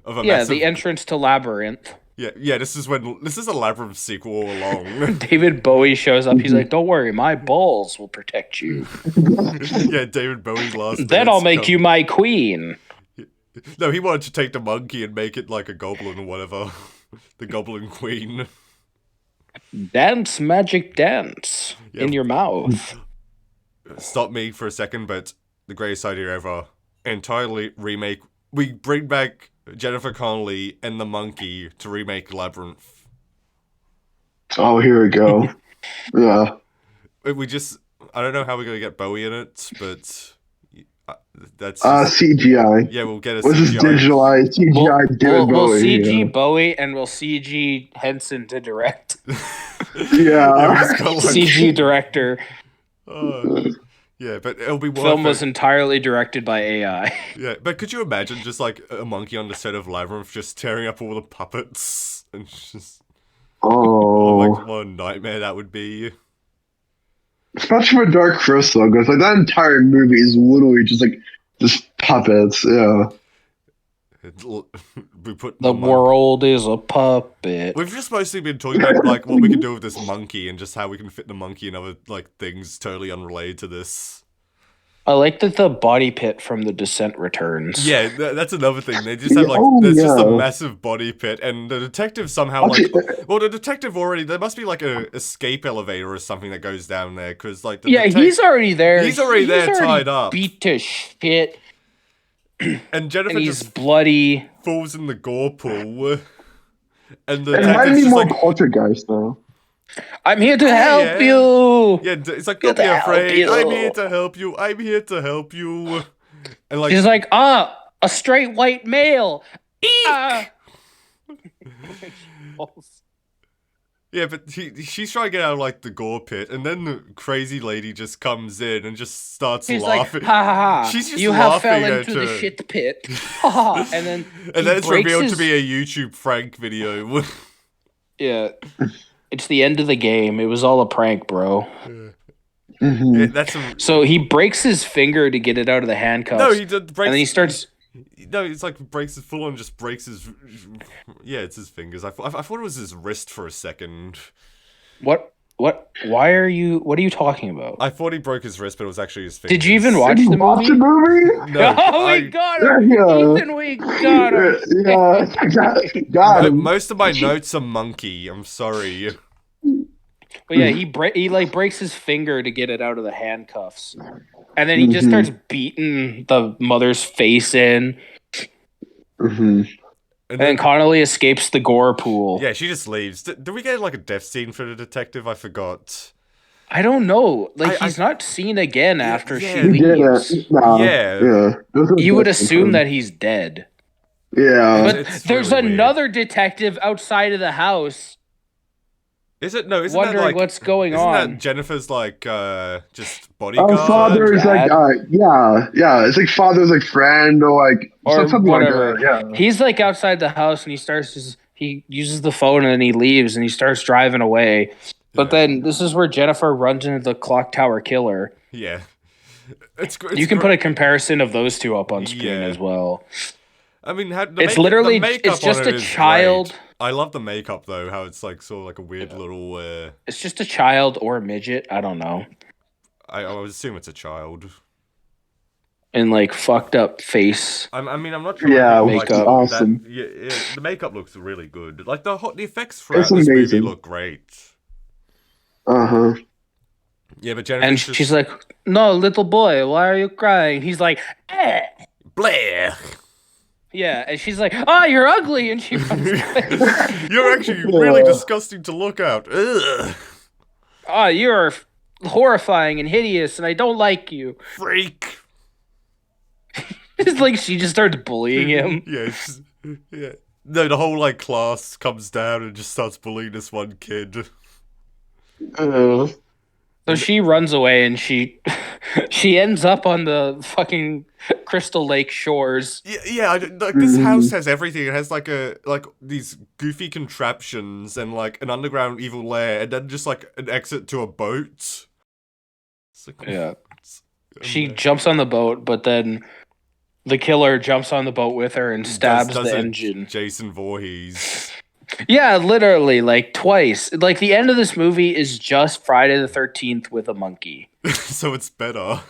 The entrance to Labyrinth. Yeah. This is a Labyrinth sequel all along. David Bowie shows up. He's like, "Don't worry, my balls will protect you." Yeah, David Bowie's last. Then I'll make you my queen. No, he wanted to take the monkey and make it like a goblin or whatever. The Goblin Queen. Dance, magic dance in your mouth. Stop me for a second, but the greatest idea ever. Entirely remake. We bring back Jennifer Connelly and the monkey to remake Labyrinth. Oh, here we go. Yeah. I don't know how we're going to get Bowie in it, but that's... CGI. Yeah, we'll get a What's CGI. Digitalized CGI David Bowie. We'll CG Bowie and we'll CG Henson to direct. Yeah. CG director. Yeah, but it'll be worth Film was entirely directed by AI. Yeah, but could you imagine just a monkey on the set of Labyrinth just tearing up all the puppets and just what a nightmare that would be. Especially for Dark Crystal, because that entire movie is literally just puppets. Yeah. We put the world is a puppet. We've just mostly been talking about what we can do with this monkey and just how we can fit the monkey and other things totally unrelated to this. I like that the body pit from The Descent returns. Yeah, that's another thing. They just have just a massive body pit, and the detective somehow the detective already there must be a escape elevator or something that goes down there because he's already there. He's already tied up, beat to shit. And Jennifer he's just bloody, falls in the gore pool, and the detective's might be more poltergeist though. I'm here to help you. Yeah, it's don't be afraid. I'm here to help you. I'm here to help you. And she's like, a straight white male. Eek! Yeah, but she's trying to get out of the gore pit, and then the crazy lady just comes in and just starts laughing. Like, ha ha ha! She's just you have laughing fell into the shit pit. Ha ha! And then it's revealed to be a YouTube prank video. Yeah, it's the end of the game. It was all a prank, bro. Yeah, so he breaks his finger to get it out of the handcuffs. No, he breaks. And then he starts. No, it's breaks his full on, just breaks his. Yeah, it's his fingers. I thought it was his wrist for a second. What? Why are you? What are you talking about? I thought he broke his wrist, but it was actually his fingers. Did you even watch the movie? No. Oh, we got him, Ethan. We got him. Got him. Most of my notes are monkey. I'm sorry. But yeah, he breaks his finger to get it out of the handcuffs, and then he just starts beating the mother's face in. And then Connelly escapes the gore pool. Yeah, she just leaves. Did we get like a death scene for the detective? I forgot. I don't know. Like, he's not seen again after she He leaves. did. No, Yeah. You would assume that he's dead. Yeah. But there's really another detective outside of the house. Isn't that wondering like, what's going isn't on. that Jennifer's like just bodyguard? Oh, father is like, yeah. It's like father's like friend or like or something whatever. like that. Yeah. He's like outside the house and he uses the phone and then he leaves and he starts driving away. But then this is where Jennifer runs into the clock tower killer. Yeah. You can put a comparison of those two up on screen as well. I mean, it's literally it's just a child. Great. I love the makeup though, how it's like sort of like a weird little. It's just a child or a midget. I don't know. I would assume it's a child. And like fucked up face. I'm not sure. Yeah, makeup. Awesome. The makeup looks really good. Like the effects throughout It's this amazing. movie look great. Yeah, but Jennifer. And she's like, "No, little boy, why are you crying?" He's like, "Eh." Blair. Yeah, and she's like, "Oh, you're ugly," and she runs away. You're actually really disgusting to look at. Ugh. Oh, you're horrifying and hideous, and I don't like you. Freak. It's like she just starts bullying him. Yeah. No, the whole like class comes down and just starts bullying this one kid. So she runs away and she ends up on the fucking Crystal Lake shores. Yeah. Like this house has everything. It has like these goofy contraptions and like an underground evil lair, and then just like an exit to a boat. Yeah. She jumps on the boat, but then the killer jumps on the boat with her and stabs the engine. Jason Voorhees. Yeah, literally, like twice. Like the end of this movie is just Friday the 13th with a monkey. So it's better.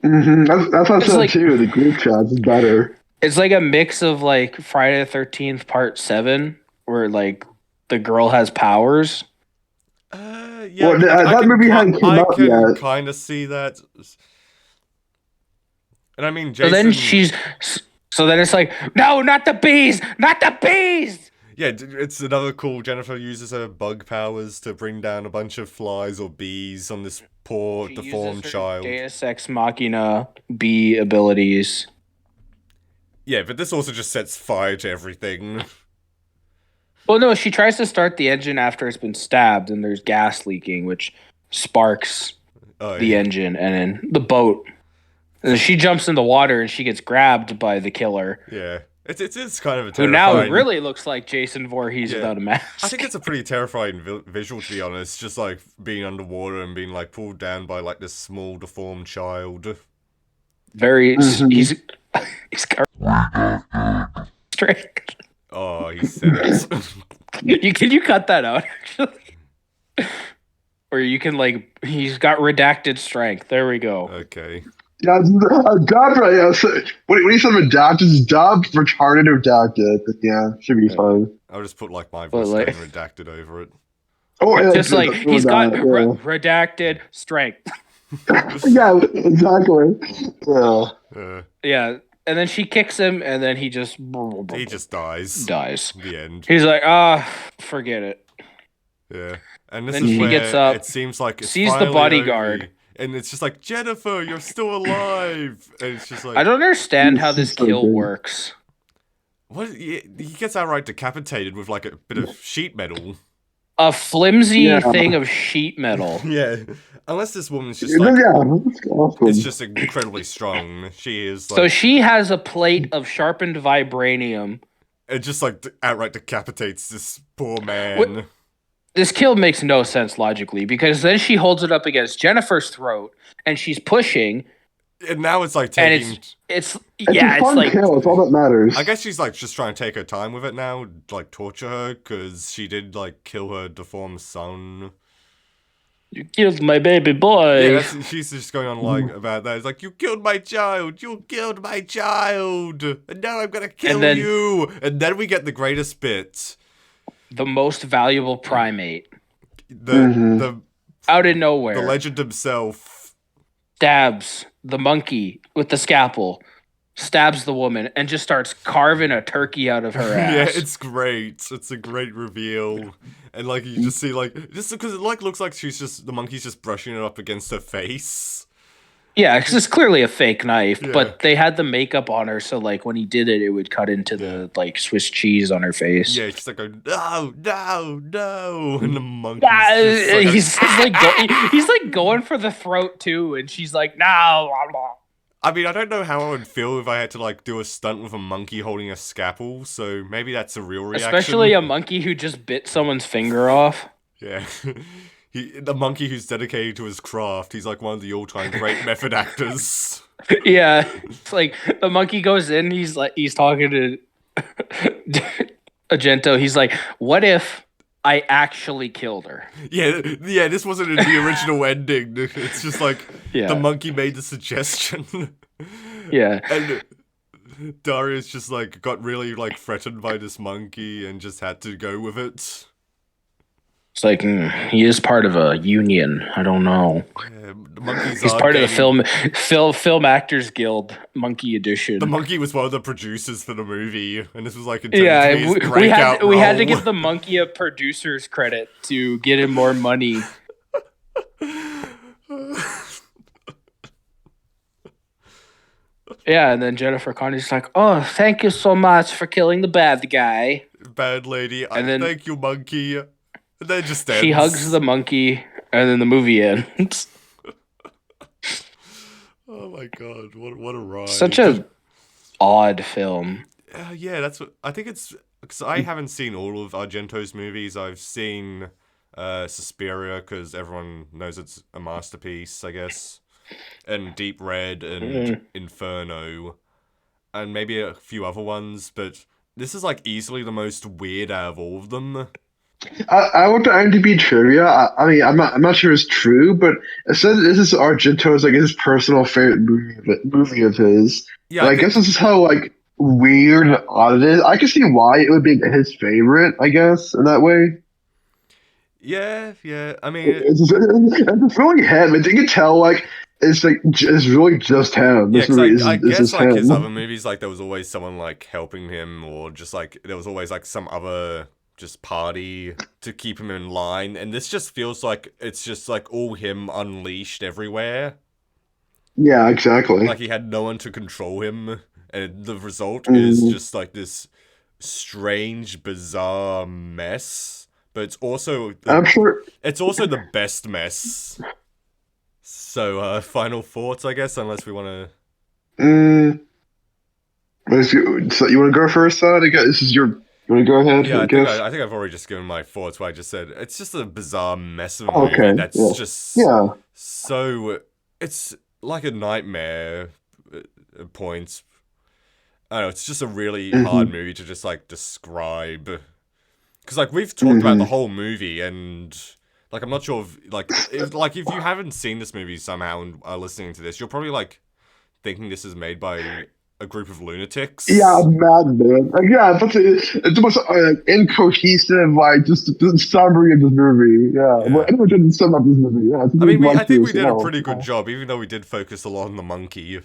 That's what I said too. The group chat is better. It's like a mix of like Friday the 13th Part 7, where like the girl has powers. Yeah, well, that movie hadn't come out yet. I can kind of see that. And I mean, Jason... Jason... So then it's like, no, not the bees! Not the bees! Yeah, it's another cool. Jennifer uses her bug powers to bring down a bunch of flies or bees on this poor, deformed child. Deus Ex Machina bee abilities. Yeah, but this also just sets fire to everything. Well, no, she tries to start the engine after it's been stabbed, and there's gas leaking, which sparks the engine, and then the boat. And she jumps in the water and she gets grabbed by the killer. Yeah. It's kind of a terrifying... Who now really looks like Jason Voorhees without a mask. I think it's a pretty terrifying visual, to be honest. Just like being underwater and being like pulled down by like this small deformed child. Very... He's straight. Oh, he said it. Can you cut that out, actually? Or you can like... He's got redacted strength. There we go. Okay. Yeah, dubbed right. Yeah. So, when you said redacted, it's dubbed, retarded, or redacted. Yeah, should be fine. I'll just put like my voice like, redacted over it. Oh, just like he's got redacted strength. Yeah, exactly. Yeah, and then she kicks him, and then he just dies. The end. He's like, forget it. Yeah, and this then is she where gets up, it seems like it's sees the bodyguard. Over. And it's just like, Jennifer, you're still alive. And it's just like... I don't understand how this kill works. What? He gets outright decapitated with like a bit of sheet metal. A flimsy thing of sheet metal. Yeah. Unless this woman's just like... awesome. It's just incredibly strong. She is like... So she has a plate of sharpened vibranium. It just like outright decapitates this poor man. This kill makes no sense logically, because then she holds it up against Jennifer's throat and she's pushing. And now it's like taking... And it's a fun like... kill. It's all that matters. I guess she's like just trying to take her time with it now, like torture her, because she did like kill her deformed son. You killed my baby boy. Yeah, she's just going on like about that. It's like, you killed my child. You killed my child. And now I'm going to kill you. And then we get the greatest bit. The most valuable primate. The out of nowhere. The legend himself stabs the monkey with the scalpel. stabs the woman, and just starts carving a turkey out of her ass. Yeah, it's great. It's a great reveal. And, like, you just see, like, just because it, like, looks like the monkey's just brushing it up against her face. Yeah, because it's clearly a fake knife, Yeah. but they had the makeup on her, so, like, when he did it, it would cut into the, like, Swiss cheese on her face. Yeah, she's like, going, no, no, no. And the monkey's He's like going for the throat, too, and she's like, no, blah, blah. I mean, I don't know how I would feel if I had to, like, do a stunt with a monkey holding a scalpel, so maybe that's a real reaction. Especially a monkey who just bit someone's finger off. Yeah. The monkey who's dedicated to his craft, he's like one of the all-time great method actors. Yeah, it's like the monkey goes in, he's talking to Argento, he's like, what if I actually killed her? Yeah, this wasn't in the original ending. It's just like, the monkey made the suggestion. Yeah. And Dario's just, like, got really, like, threatened by this monkey and just had to go with it. It's like, he is part of a union. I don't know. Yeah, the monkeys He's part of the Film Actors Guild Monkey Edition. The monkey was one of the producers for the movie, and this was like we had to give the monkey a producer's credit to get him more money. Yeah, and then Jennifer Connelly's like, "Oh, thank you so much for killing the bad guy, bad lady. Thank you, monkey." And then just ends. She hugs the monkey, and then the movie ends. Oh my god, what a ride! Such a odd film. Yeah, that's what I think. It's because I haven't seen all of Argento's movies. I've seen Suspiria because everyone knows it's a masterpiece, I guess, and Deep Red and Inferno, and maybe a few other ones. But this is like easily the most weird out of all of them. I went to IMDb trivia. I mean, I'm not sure it's true, but it says this is Argento's like his personal favorite movie of his. Yeah, I guess this is how like weird and odd it is. I can see why it would be his favorite. I guess in that way. Yeah. I mean, it's really him. And you can tell like it's really just him. This movie I guess like him. His other movies, like there was always someone like helping him, or just like there was always like some other just party to keep him in line, and this just feels like it's just like all him unleashed everywhere. Yeah, exactly. Like he had no one to control him, and the result is just like this strange, bizarre mess. But it's also it's also the best mess. So, final thoughts, I guess, unless we want to. So you want to go first, Todd? I guess this is your. You want to go ahead? Yeah, I think I've already just given my thoughts. What I just said. It's just a bizarre mess of a movie that's just so. It's like a nightmare at points. I don't know. It's just a really hard movie to just like describe. Because like we've talked about the whole movie, and like I'm not sure if you haven't seen this movie somehow and are listening to this, you're probably like thinking this is made by a group of lunatics. Yeah, madman. Yeah, it's the most incohesive, like just the summary of this movie. Yeah. Well, anyone didn't sum up this movie. Yeah, I mean, I think we did a pretty good job, even though we did focus a lot on the monkey.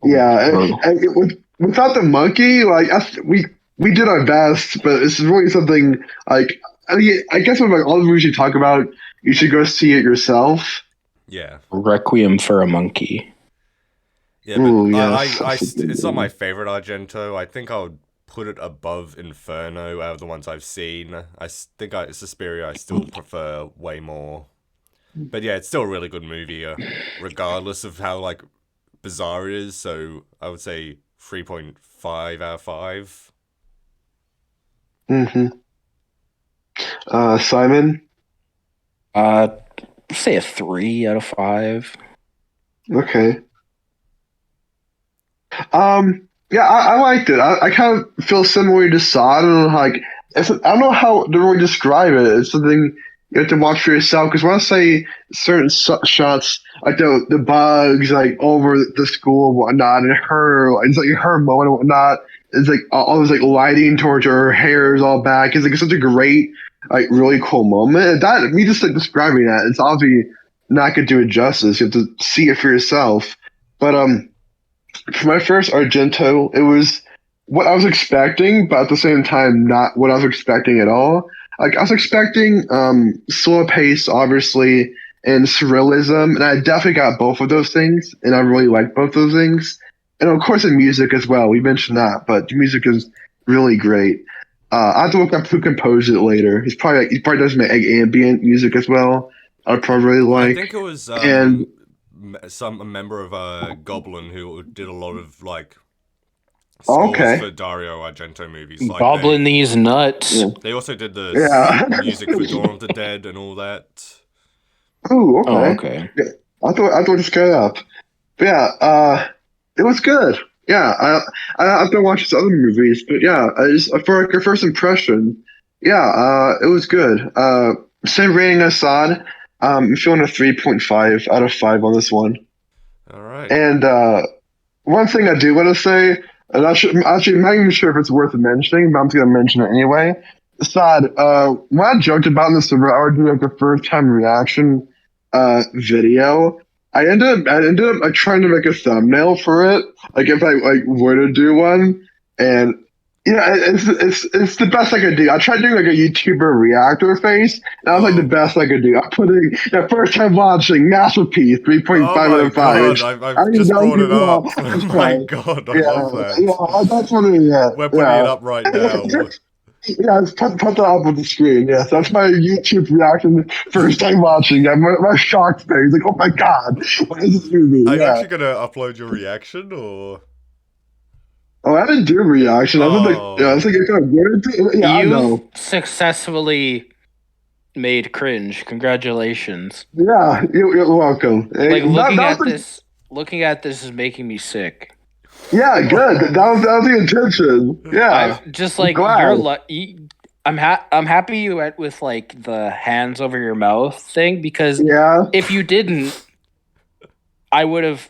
Yeah, and without the monkey, like we did our best, but it's really something like I guess when like all the movies you talk about, you should go see it yourself. Yeah. Requiem for a Monkey. Yeah, but it's not my favorite Argento. I think I would put it above Inferno out of the ones I've seen. I think Suspiria I still prefer way more. But yeah, it's still a really good movie, regardless of how like bizarre it is. So I would say 3.5 out of 5. Simon? Say a 3 out of 5. Okay. Yeah, I liked it. I kind of feel similar to Saw. I don't know how to really describe it. It's something you have to watch for yourself. Because when I say certain shots, like the bugs, like over the school and whatnot, and it's like her moment and whatnot. It's like all this like lighting towards her hair is all back. It's like such a great, like really cool moment. That me just like describing that, it's obviously not gonna do it justice. You have to see it for yourself. But for my first Argento, it was what I was expecting, but at the same time, not what I was expecting at all. Like I was expecting slow pace, obviously, and surrealism, and I definitely got both of those things, and I really like both those things. And of course, the music as well. We mentioned that, but the music is really great. I have to look up who composed it later. He probably does make ambient music as well. I'd probably really I like. think it was And a member of Goblin who did a lot of like scores okay, for Dario Argento movies. Like Gobbling these nuts. yeah, they also did the yeah. music for Dawn of the Dead and all that. Ooh, okay. Oh, okay. Yeah, I thought just got up. But yeah, it was good. Yeah, I have to watch his other movies, but yeah, for like a first impression, yeah, it was good. Same rating as Sod. I'm feeling a 3.5 out of 5 on this one. All right. And one thing I do want to say, and I'm not even sure if it's worth mentioning, but I'm just gonna mention it anyway. Sod, when I joked about in the server, I would do like a first time reaction video. I ended up like trying to make a thumbnail for it, like if I like were to do one, and yeah, it's the best I could do. I tried doing like a YouTuber reactor face, and that was like the best I could do. I'm putting the first time watching masterpiece 3.5 Oh out my of 5. god, I've just brought it up. Oh my Okay. god, I Yeah, love that. yeah, that's what it is. We're putting it up right now. Yeah, let's put that up on the screen. Yes, that's my YouTube reaction first time watching. Yeah, my shocked face. Like, oh my god, what is this movie? Are you Yeah. actually gonna upload your reaction or? Oh, I didn't do a reaction. I was like, yeah, I was like, kind of weird. Yeah, I know. You successfully made cringe. Congratulations. Yeah, you're welcome. Like That was looking at this is making me sick. yeah, good. That was the intention. Yeah, I've just like glad. I'm happy you went with like the hands over your mouth thing because Yeah. if you didn't, I would have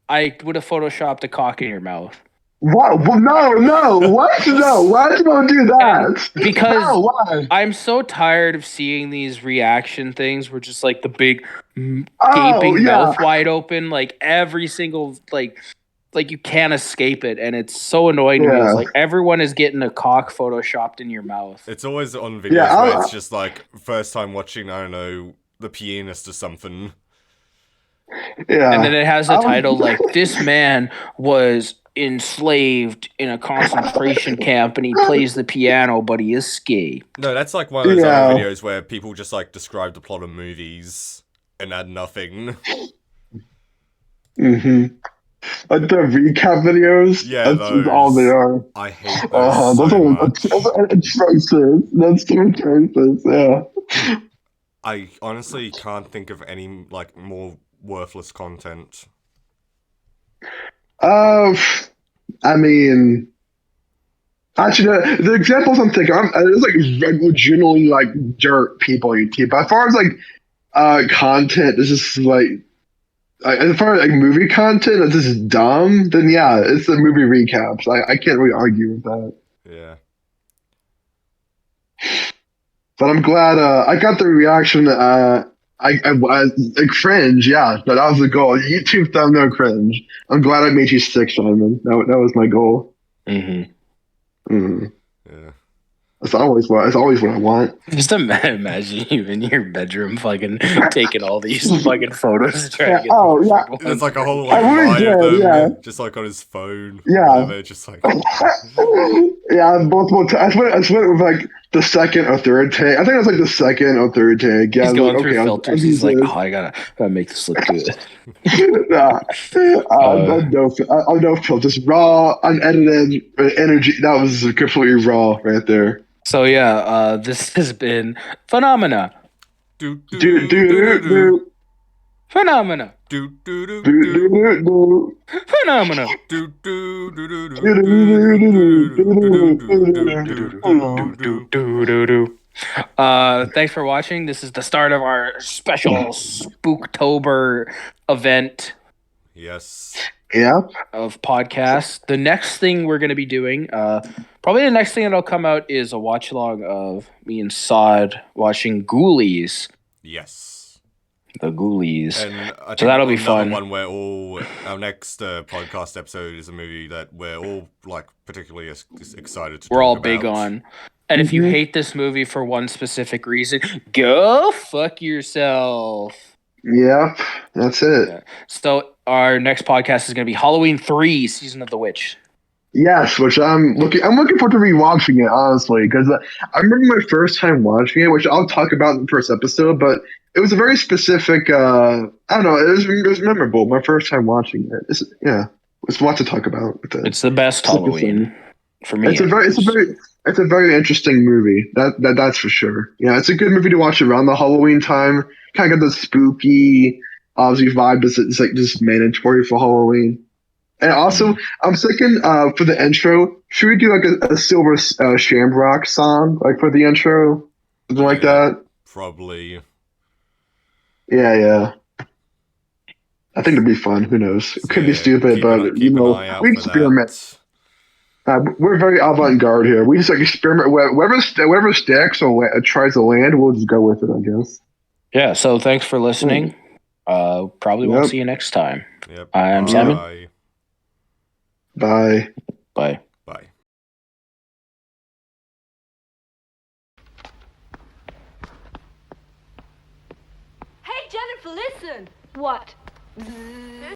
photoshopped a cock in your mouth. What? Well, no. What? No. Why did you do that? Because No, why? I'm so tired of seeing these reaction things where just like the big Oh, gaping yeah. mouth wide open, like every single like you can't escape it, and it's so annoying to me. It's Yeah. like everyone is getting a cock photoshopped in your mouth. It's always on videos Yeah, where it's just like first time watching, I don't know, The Pianist or something. Yeah. And then it has a I was- title like "This man was enslaved in a concentration camp, and he plays the piano, but he is gay." No, that's like one of those Yeah. other videos where people just like describe the plot of movies and add nothing. Mm-hmm. Like the recap videos. Yeah, that's all they are. I hate those Those so are much. atrocious. That's too atrocious. Yeah. I honestly can't think of any like more worthless content. I mean, actually, the examples I'm thinking of, there's like legitimately like dirt people on YouTube. But as far as like content, this is like as far as like movie content, that's just dumb. Then yeah, it's the movie recaps. I can't really argue with that. Yeah. But I'm glad I got the reaction. I like cringe, yeah, but that was the goal. YouTube thumbnail cringe. I'm glad I made you sick, Simon. That was my goal. Mm-hmm. Mm. Yeah. That's always what I want. Just imagine you in your bedroom, fucking taking all these fucking photos to try to get. Oh, yeah. There's like a whole like I really line of did, them, yeah. just like on his phone. Yeah. Whatever, just like Yeah, multiple times. I swear it was like the second or third take. I think it was like the second or third take. Yeah, He's I was going like, through okay, I'll filters. use He's like, this. oh, I gotta make this look good. Nah. No filter, just raw, unedited energy. That was completely raw right there. So yeah, this has been Phenomena. do Do. Phenomena. do do do Do, do, do, do. Phenomena. do do do do Do-do-do-do. Thanks for watching. This is the start of our special Spooktober event Yes. Yep. of podcasts. The next thing we're going to be doing, probably the next thing that'll come out is a watch along of me and Sod watching Ghoulies. Yes. The Ghoulies. And I think So that'll be another fun. one where our next podcast episode is a movie that we're all like particularly excited to We're talk all about. big on. And if you hate this movie for one specific reason, go fuck yourself. Yep, that's it. Yeah. So our next podcast is going to be Halloween 3: Season of the Witch. Yes, which I'm looking forward to rewatching it, honestly, because I remember my first time watching it, which I'll talk about in the first episode, but it was a very specific, I don't know, it was memorable, my first time watching it. It's a lot to talk about with it. It's the best Halloween for me. It's a very interesting movie. That's for sure. Yeah, it's a good movie to watch around the Halloween time. Kind of got the spooky, obviously vibe. It's like just mandatory for Halloween. And also, I'm thinking for the intro, should we do like a Silver Shamrock song, like for the intro, something like that? Probably. Yeah. I think it'd be fun. Who knows? It could be stupid, but keep an eye out we for experiment. We're very avant-garde here. We just like experiment. Whatever sticks or tries to land, we'll just go with it, I guess. Yeah. So thanks for listening. Probably won't see you next time. Yep. I'm Simon. Bye. Bye. Bye. Hey, Jennifer, listen. What?